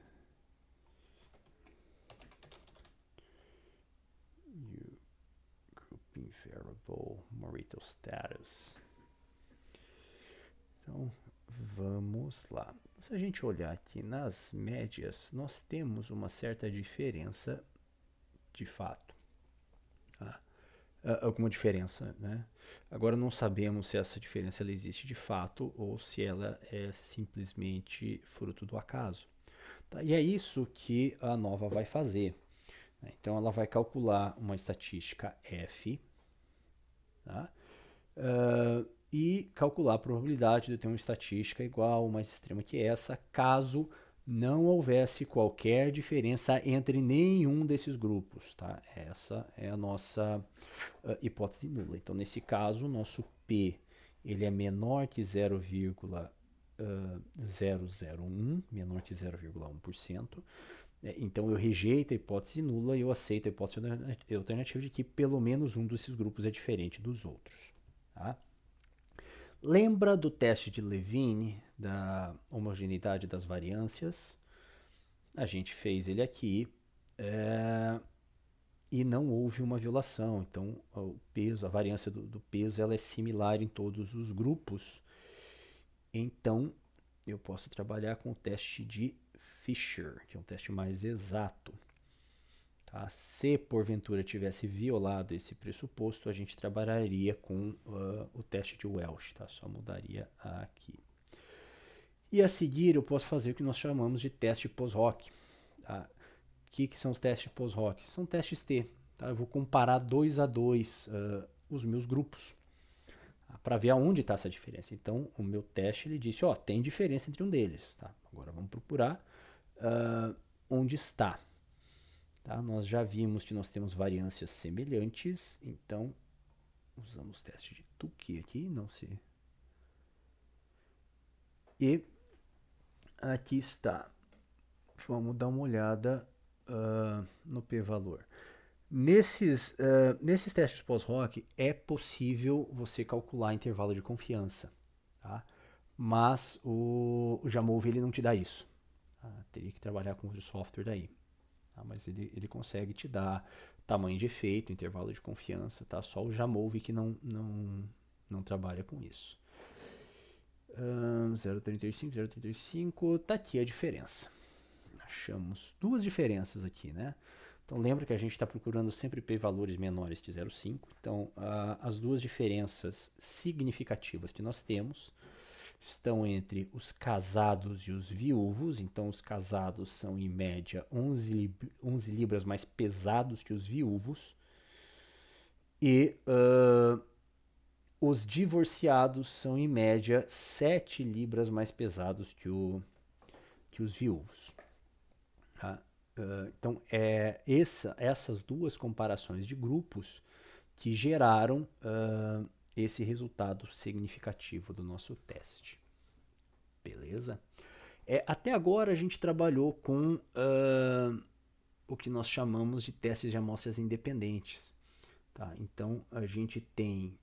you grouping variable marital status. Então vamos lá. Se a gente olhar aqui nas médias, nós temos uma certa diferença de fato. Alguma diferença, né? Agora não sabemos se essa diferença ela existe de fato ou se ela é simplesmente fruto do acaso. Tá? E é isso que a nova vai fazer. Né? Então ela vai calcular uma estatística f, tá? E calcular a probabilidade de ter uma estatística igual ou mais extrema que essa, caso não houvesse qualquer diferença entre nenhum desses grupos. Tá? Essa é a nossa hipótese nula. Então, nesse caso, o nosso P ele é menor que 0,001, menor que 0,1%. Então, eu rejeito a hipótese nula e eu aceito a hipótese alternativa de que pelo menos um desses grupos é diferente dos outros. Tá? Lembra do teste de Levine, da homogeneidade das variâncias? A gente fez ele aqui e não houve uma violação. Então, o peso, a variância do peso, ela é similar em todos os grupos. Então, eu posso trabalhar com o teste de Fisher, que é um teste mais exato. Tá? Se porventura tivesse violado esse pressuposto, a gente trabalharia com o teste de Welch, tá? Só mudaria aqui. E a seguir eu posso fazer o que nós chamamos de teste post-hoc. Tá? O que são os testes post-hoc? São testes T. Tá? Eu vou comparar 2 a 2 os meus grupos para ver aonde está essa diferença. Então, o meu teste ele disse, ó, tem diferença entre um deles. Tá? Agora vamos procurar onde está. Tá? Nós já vimos que nós temos variâncias semelhantes, então usamos o teste de Tukey aqui, não se... E aqui está. Vamos dar uma olhada no p-valor. Nesses testes post-hoc é possível você calcular intervalo de confiança, tá? Mas o Jamove ele não te dá isso. Tá? Teria que trabalhar com o software daí. Tá? Mas ele consegue te dar tamanho de efeito, intervalo de confiança, tá? Só o Jamove que não trabalha com isso. 0,35, 0,35, tá aqui a diferença. Achamos duas diferenças aqui, né? Então lembra que a gente está procurando sempre p-valores menores de 0,5. Então as duas diferenças significativas que nós temos estão entre os casados e os viúvos. Então os casados são em média 11 libras mais pesados que os viúvos. E os divorciados são em média 7 libras mais pesados que os viúvos. Tá? Então, essas duas comparações de grupos que geraram esse resultado significativo do nosso teste. Beleza? Até agora a gente trabalhou com o que nós chamamos de testes de amostras independentes. Tá? Então, a gente tem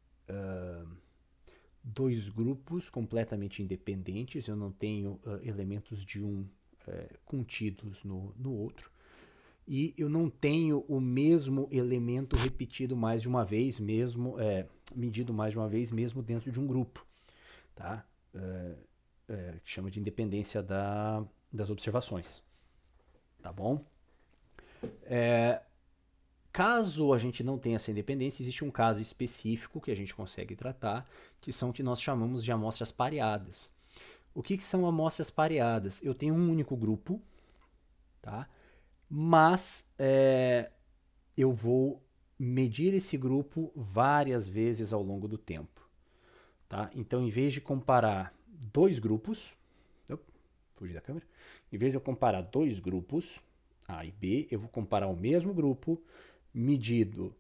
dois grupos completamente independentes, eu não tenho elementos de um contidos no outro. E eu não tenho o mesmo elemento repetido mais de uma vez, mesmo medido mais de uma vez, mesmo dentro de um grupo. Tá? Que chama de independência das observações. Tá bom? Caso a gente não tenha essa independência, existe um caso específico que a gente consegue tratar, que são o que nós chamamos de amostras pareadas. O que são amostras pareadas? Eu tenho um único grupo, tá? Mas eu vou medir esse grupo várias vezes ao longo do tempo. Tá? Então, em vez de comparar dois grupos, fugi da câmera, em vez de eu comparar dois grupos, A e B, eu vou comparar o mesmo grupo medido,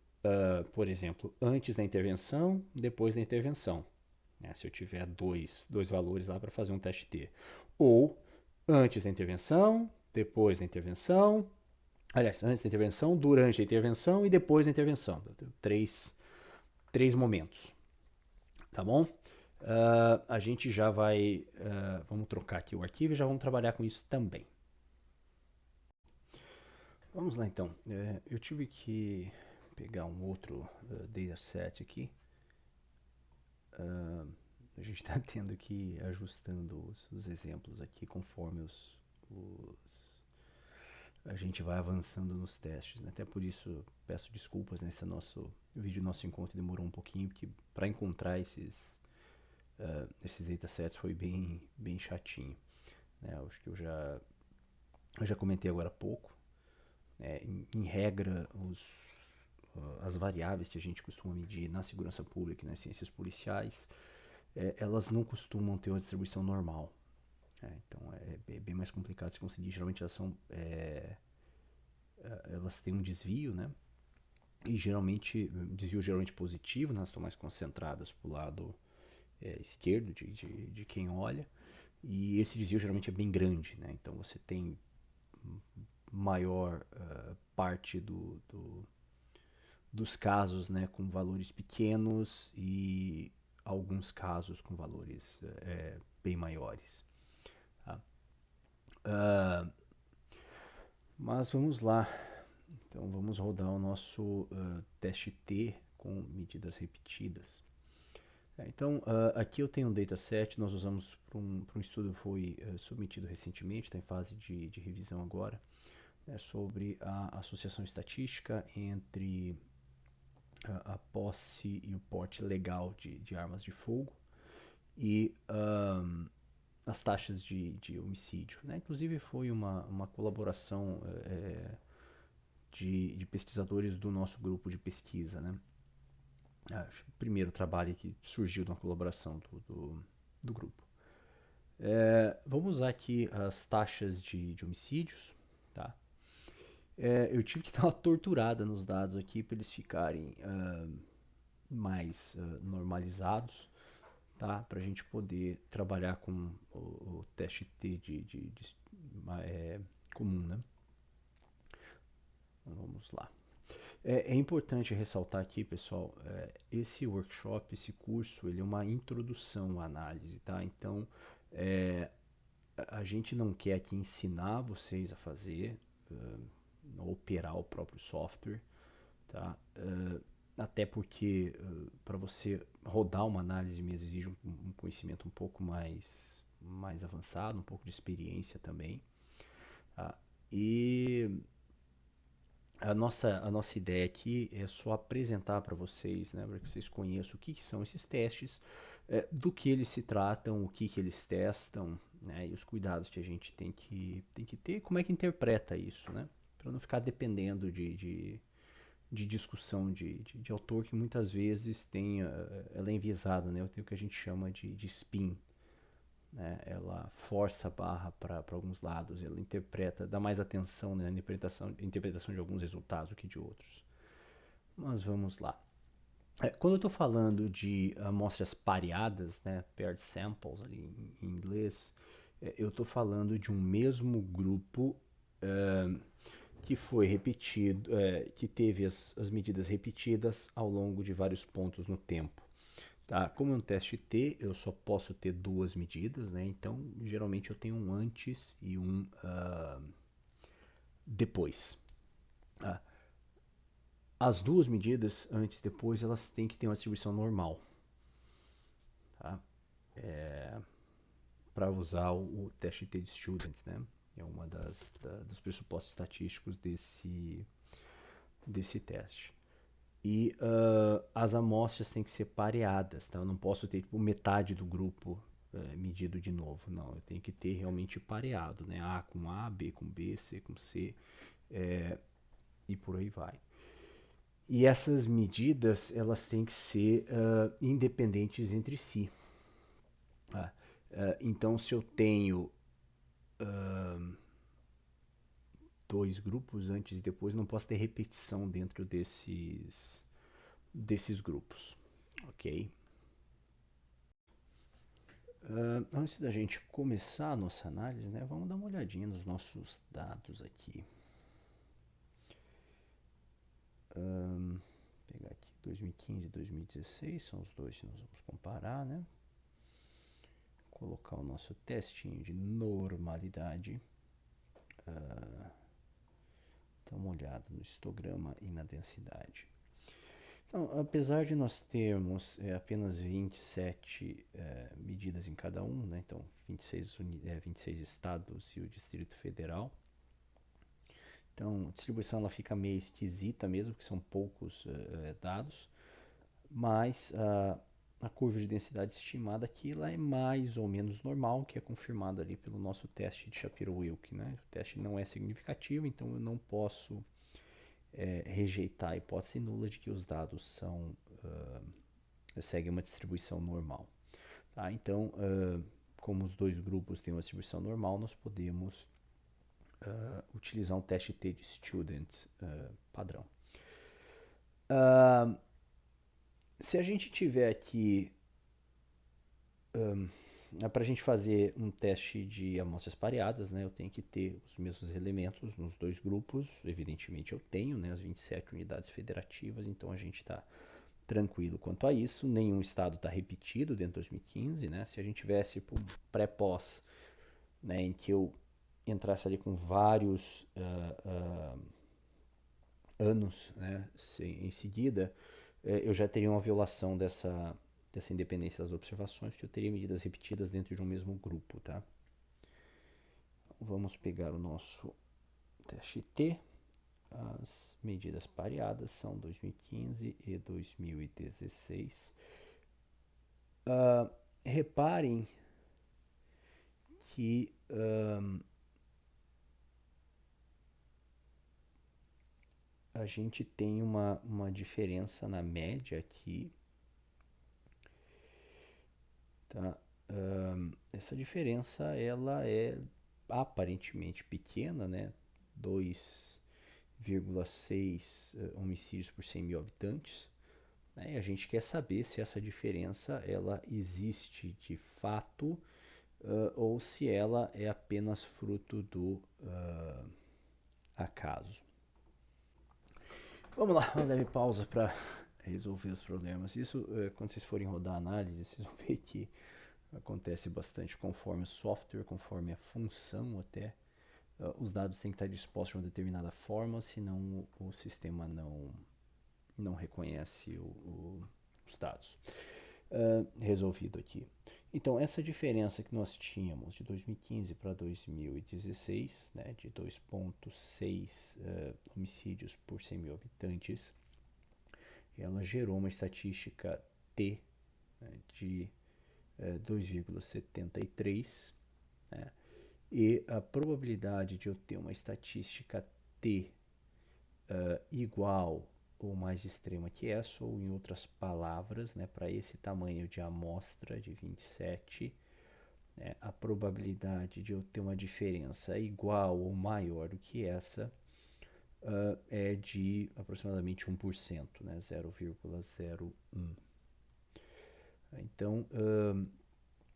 por exemplo, antes da intervenção, depois da intervenção. Se eu tiver dois valores lá para fazer um teste T. Ou antes da intervenção, depois da intervenção, aliás, antes da intervenção, durante a intervenção e depois da intervenção. Três momentos. Tá bom? A gente já vai... vamos trocar aqui o arquivo e já vamos trabalhar com isso também. Vamos lá então. Eu tive que pegar um outro dataset aqui. A gente está tendo que ir ajustando os exemplos aqui conforme a gente vai avançando nos testes. Né? Até por isso peço desculpas nesse nosso vídeo, nosso encontro demorou um pouquinho, porque para encontrar esses datasets foi bem chatinho. Né? Acho que eu já comentei agora há pouco. Em regra, as variáveis que a gente costuma medir na segurança pública e nas ciências policiais, elas não costumam ter uma distribuição normal. Então é bem mais complicado se conseguir. Geralmente elas têm um desvio, né? E desvio geralmente positivo, né? Elas estão mais concentradas para o lado esquerdo de quem olha. E esse desvio geralmente é bem grande, né? Então você tem maior parte dos casos, né, com valores pequenos e alguns casos com valores bem maiores. Tá? Mas vamos lá. Então vamos rodar o nosso teste T com medidas repetidas. Então aqui eu tenho um dataset, nós usamos para um estudo que foi submetido recentemente, está em fase de revisão agora, sobre a associação estatística entre a posse e o porte legal de armas de fogo e as taxas de homicídio. Né? Inclusive foi uma colaboração de pesquisadores do nosso grupo de pesquisa. Né? O primeiro trabalho que surgiu de uma colaboração do grupo. Vamos usar aqui as taxas de homicídios. Tá? Eu tive que dar uma torturada nos dados aqui para eles ficarem mais normalizados, tá? Para a gente poder trabalhar com o teste T comum, né? Então, vamos lá. É importante ressaltar aqui, pessoal, esse workshop, esse curso, ele é uma introdução à análise, tá? Então, a gente não quer aqui ensinar vocês a fazer, a operar o próprio software, tá? Até porque para você rodar uma análise mesmo exige um conhecimento um pouco mais avançado, um pouco de experiência também. Tá? E a nossa ideia aqui é só apresentar para vocês, né, para que vocês conheçam o que são esses testes, do que eles se tratam, o que eles testam, né, e os cuidados que a gente tem que ter, como é que interpreta isso, né, para não ficar dependendo de discussão de autor que muitas vezes tem, ela é enviesada, né, tem o que a gente chama de spin. Né, ela força a barra para alguns lados, ela interpreta, dá mais atenção, né, na interpretação de alguns resultados do que de outros. Mas vamos lá. Quando eu estou falando de amostras pareadas, né, paired samples ali em inglês, eu estou falando de um mesmo grupo que foi repetido, que teve as medidas repetidas ao longo de vários pontos no tempo. Tá? Como é um teste T, eu só posso ter duas medidas, né? Então, geralmente eu tenho um antes e um depois. Tá? As duas medidas, antes e depois, elas têm que ter uma distribuição normal. Tá? Para usar o teste T de student, né? É uma dos pressupostos estatísticos desse teste. E as amostras têm que ser pareadas, tá? Eu não posso ter tipo, metade do grupo medido de novo, não. Eu tenho que ter realmente pareado, né? A com A, B com B, C com C, e por aí vai. E essas medidas, elas têm que ser independentes entre si. Tá? Então, se eu tenho dois grupos antes e depois, não posso ter repetição dentro desses grupos, ok? Antes da gente começar a nossa análise, né, vamos dar uma olhadinha nos nossos dados aqui. Pegar aqui 2015 e 2016, são os dois que nós vamos comparar, né? Colocar o nosso testinho de normalidade. Dá uma olhada no histograma e na densidade. Então, apesar de nós termos apenas 27 medidas em cada um, né? Então 26 estados e o Distrito Federal, então a distribuição ela fica meio esquisita mesmo, porque são poucos dados, mas a curva de densidade estimada aqui ela é mais ou menos normal, que é confirmada ali pelo nosso teste de Shapiro-Wilk. Né? O teste não é significativo, então eu não posso rejeitar a hipótese nula de que os dados seguem uma distribuição normal. Tá? Então, como os dois grupos têm uma distribuição normal, nós podemos utilizar um teste T de student padrão. Se a gente tiver aqui para a gente fazer um teste de amostras pareadas, né, eu tenho que ter os mesmos elementos nos dois grupos. Evidentemente eu tenho, né, as 27 unidades federativas, então a gente está tranquilo quanto a isso, nenhum estado está repetido dentro de 2015, né? Se a gente tivesse um pré-pós, né, em que eu entrasse ali com vários anos, né, em seguida, eu já teria uma violação dessa independência das observações, porque eu teria medidas repetidas dentro de um mesmo grupo, tá? Vamos pegar o nosso teste T. As medidas pareadas são 2015 e 2016. Reparem que a gente tem uma diferença na média aqui, tá? Essa diferença ela é aparentemente pequena, né? 2,6 homicídios por 100 mil habitantes. Né? E a gente quer saber se essa diferença ela existe de fato ou se ela é apenas fruto do acaso. Vamos lá, uma leve pausa para resolver os problemas. Isso, quando vocês forem rodar a análise, vocês vão ver que acontece bastante conforme o software, conforme a função até. Os dados têm que estar dispostos de uma determinada forma, senão o sistema não reconhece os dados. Resolvido aqui. Então, essa diferença que nós tínhamos de 2015 para 2016, né, de 2,6 homicídios por 100 mil habitantes, ela gerou uma estatística T, né, de 2,73, né, e a probabilidade de eu ter uma estatística T igual ou mais extrema que essa, ou em outras palavras, né, para esse tamanho de amostra de 27, né, a probabilidade de eu ter uma diferença igual ou maior do que essa é de aproximadamente 1%, né, 0,01. Então,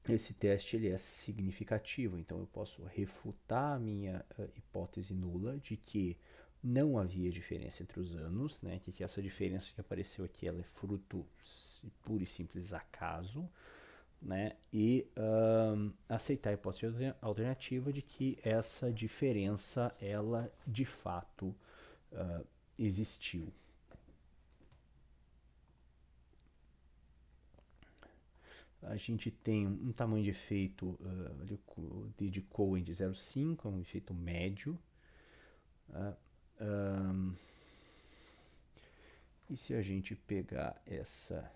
esse teste ele é significativo, então eu posso refutar a minha hipótese nula de que não havia diferença entre os anos, né, que essa diferença que apareceu aqui ela é fruto puro e simples acaso, né, e aceitar a hipótese alternativa de que essa diferença ela de fato existiu. A gente tem um tamanho de efeito de Cohen de 0,5, é um efeito médio. E se a gente pegar essa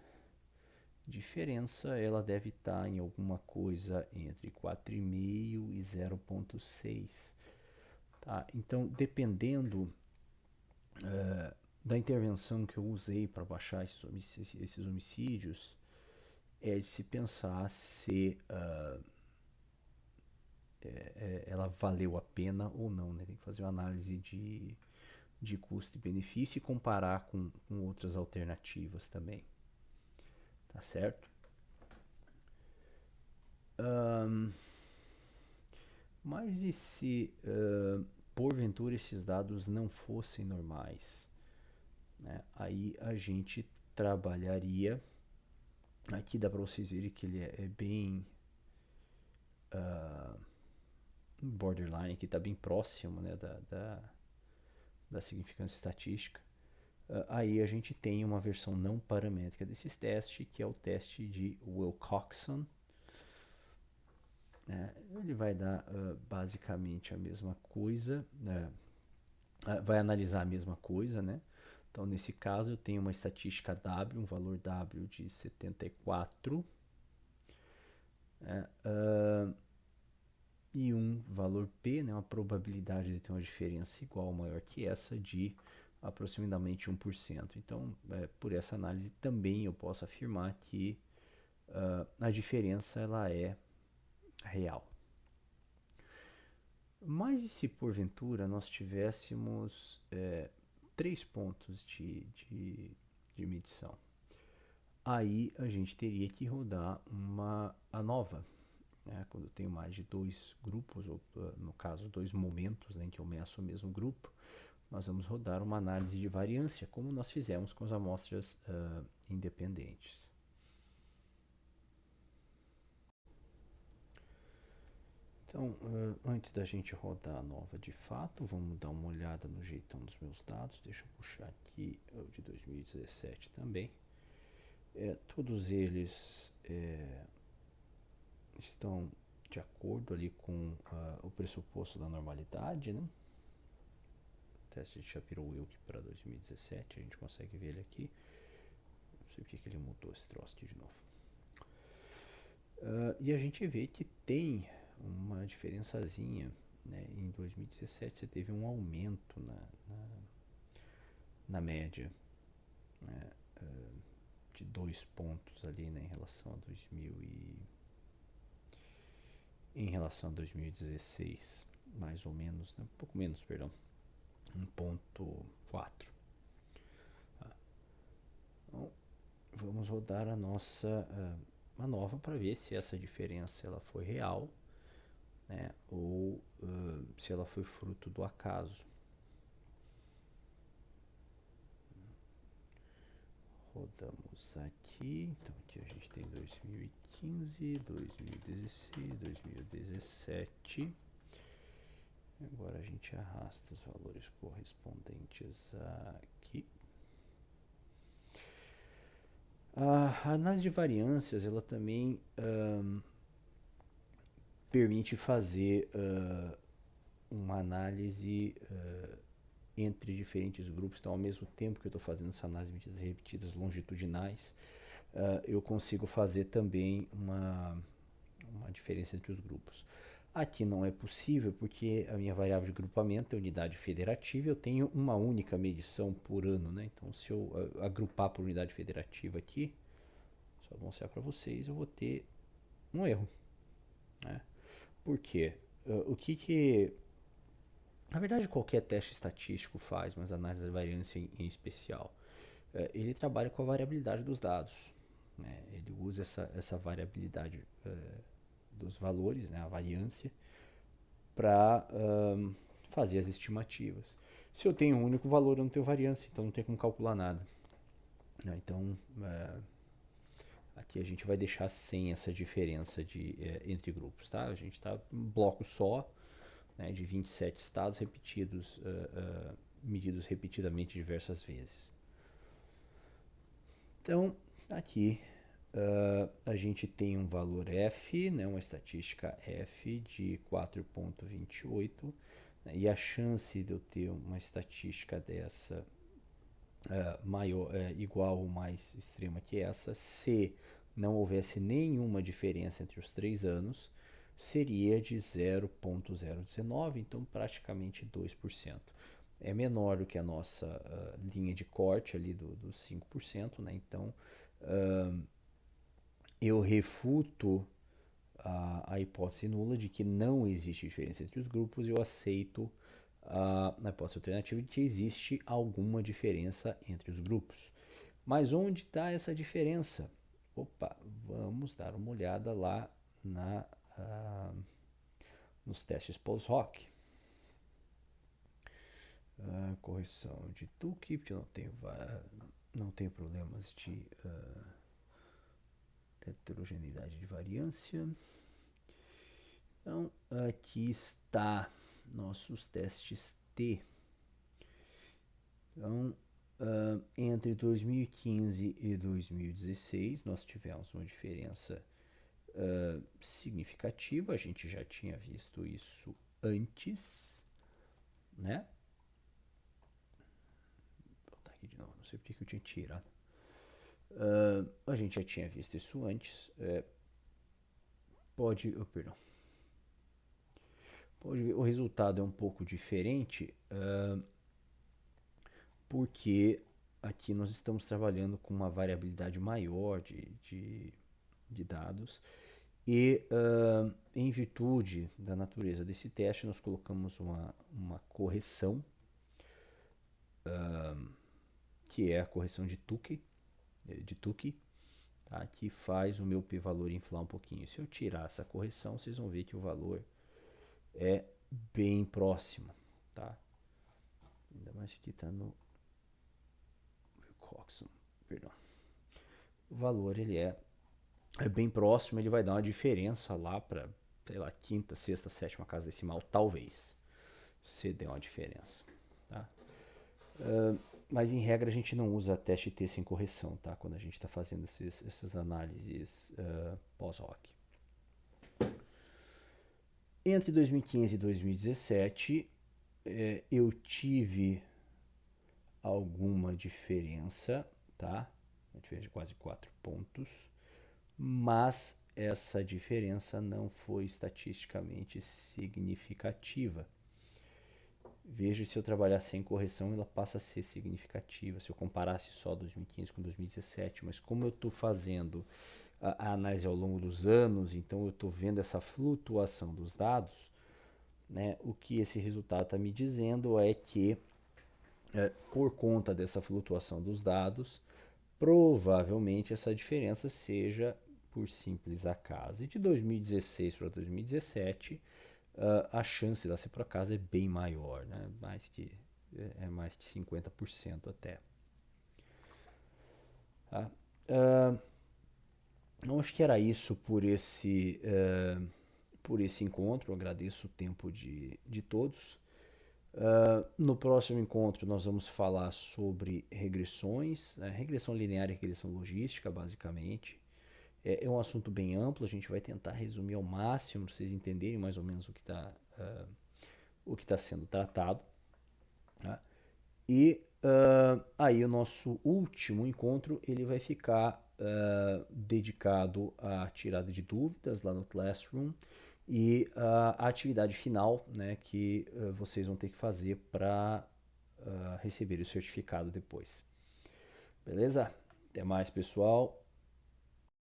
diferença, ela deve estar em alguma coisa entre 4,5 e 0,6. Tá? Então, dependendo da intervenção que eu usei para baixar esses homicídios, é de se pensar se ela valeu a pena ou não. Né? Tem que fazer uma análise de custo e benefício e comparar com outras alternativas também. Tá certo? Mas e se porventura esses dados não fossem normais? Né? Aí a gente trabalharia. Aqui dá para vocês verem que ele é bem borderline, aqui está bem próximo, né, da significância estatística. Aí a gente tem uma versão não paramétrica desses testes, que é o teste de Wilcoxon. Ele vai dar basicamente a mesma coisa, né? Vai analisar a mesma coisa, né? Então, nesse caso, eu tenho uma estatística W, um valor W de 74, né? E um valor P, né? Uma probabilidade de ter uma diferença igual ou maior que essa de aproximadamente 1%. Então, por essa análise também eu posso afirmar que a diferença ela é real. Mas e se porventura nós tivéssemos 3 pontos de medição? Aí a gente teria que rodar a nova, né? Quando eu tenho mais de 2 grupos, ou no caso 2 momentos, né, em que eu meço o mesmo grupo, nós vamos rodar uma análise de variância, como nós fizemos com as amostras independentes. Então, antes da gente rodar a nova de fato, vamos dar uma olhada no jeitão dos meus dados. Deixa eu puxar aqui o de 2017 também. Todos eles estão de acordo ali com o pressuposto da normalidade, né? O teste de Shapiro-Wilk para 2017, a gente consegue ver ele aqui. Não sei porque que ele mudou esse troço aqui de novo. E a gente vê que tem uma diferençazinha, né? Em 2017 você teve um aumento na média, né? De 2 pontos ali, né? Em relação a 2016, mais ou menos, né? Um pouco menos, perdão, 1,4. Então, vamos rodar a nossa uma nova para ver se essa diferença ela foi real, né? Ou se ela foi fruto do acaso. Rodamos aqui, então aqui a gente tem 2015, 2016, 2017. Agora a gente arrasta os valores correspondentes aqui. A análise de variâncias ela também permite fazer uma análise entre diferentes grupos. Então, ao mesmo tempo que eu estou fazendo essa análise de medidas repetidas longitudinais, eu consigo fazer também uma diferença entre os grupos. Aqui não é possível porque a minha variável de grupamento é unidade federativa e eu tenho uma única medição por ano, né? Então, se eu agrupar por unidade federativa aqui, só vou mostrar para vocês, eu vou ter um erro, né? Por quê? O que na verdade qualquer teste estatístico faz, mas a análise da variância em especial, ele trabalha com a variabilidade dos dados, né? Ele usa essa variabilidade dos valores, né, a variância, para fazer as estimativas. Se eu tenho um único valor, eu não tenho variância, então não tem como calcular nada, né? Então, aqui a gente vai deixar sem essa diferença entre grupos, tá? A gente está em um bloco só, né, de 27 estados repetidos, medidos repetidamente diversas vezes. Então, aqui a gente tem um valor F, né, uma estatística F de 4,28, né, e a chance de eu ter uma estatística dessa maior, igual ou mais extrema que essa, se não houvesse nenhuma diferença entre os 3 anos, seria de 0,019, então praticamente 2%. É menor do que a nossa linha de corte ali dos 5%, né? Então eu refuto a hipótese nula de que não existe diferença entre os grupos e eu aceito na hipótese alternativa de que existe alguma diferença entre os grupos. Mas onde está essa diferença? Opa, vamos dar uma olhada lá nos testes post-hoc. Correção de Tukey, porque não tenho problemas de heterogeneidade de variância. Então, aqui está nossos testes T. Então, entre 2015 e 2016, nós tivemos uma diferença significativa. A gente já tinha visto isso antes, né? Vou botar aqui de novo, não sei porque que eu tinha tirado. A gente já tinha visto isso antes. Perdão. Pode ver, o resultado é um pouco diferente, porque aqui nós estamos trabalhando com uma variabilidade maior de dados e em virtude da natureza desse teste nós colocamos uma correção que é a correção de Tukey, tá? Que faz o meu p-valor inflar um pouquinho. Se eu tirar essa correção, vocês vão ver que o valor é bem próximo, tá? Ainda mais que está no Coxon, perdão. O valor ele é bem próximo, ele vai dar uma diferença lá para, sei lá, quinta, sexta, sétima casa decimal, talvez. Se der uma diferença. Tá? Mas em regra a gente não usa teste T sem correção, tá? Quando a gente está fazendo essas análises pós-hoc. Entre 2015 e 2017 eu tive alguma diferença, tá? Uma diferença de quase 4 pontos, mas essa diferença não foi estatisticamente significativa. Veja, se eu trabalhar sem correção, ela passa a ser significativa. Se eu comparasse só 2015 com 2017, mas como eu estou fazendo a análise ao longo dos anos, então eu estou vendo essa flutuação dos dados, né, o que esse resultado está me dizendo é que, por conta dessa flutuação dos dados, provavelmente essa diferença seja por simples acaso. E de 2016 para 2017, a chance dela ser por acaso é bem maior, né? Mais que 50% até. Tá? Eu acho que era isso por esse encontro. Eu agradeço o tempo de todos. No próximo encontro nós vamos falar sobre regressões, né? Regressão linear e regressão logística, basicamente. É um assunto bem amplo, a gente vai tentar resumir ao máximo para vocês entenderem mais ou menos o que está sendo tratado. Tá? E aí o nosso último encontro ele vai ficar dedicado à tirada de dúvidas lá no Classroom e a atividade final, né, que vocês vão ter que fazer para receber o certificado depois. Beleza? Até mais, pessoal.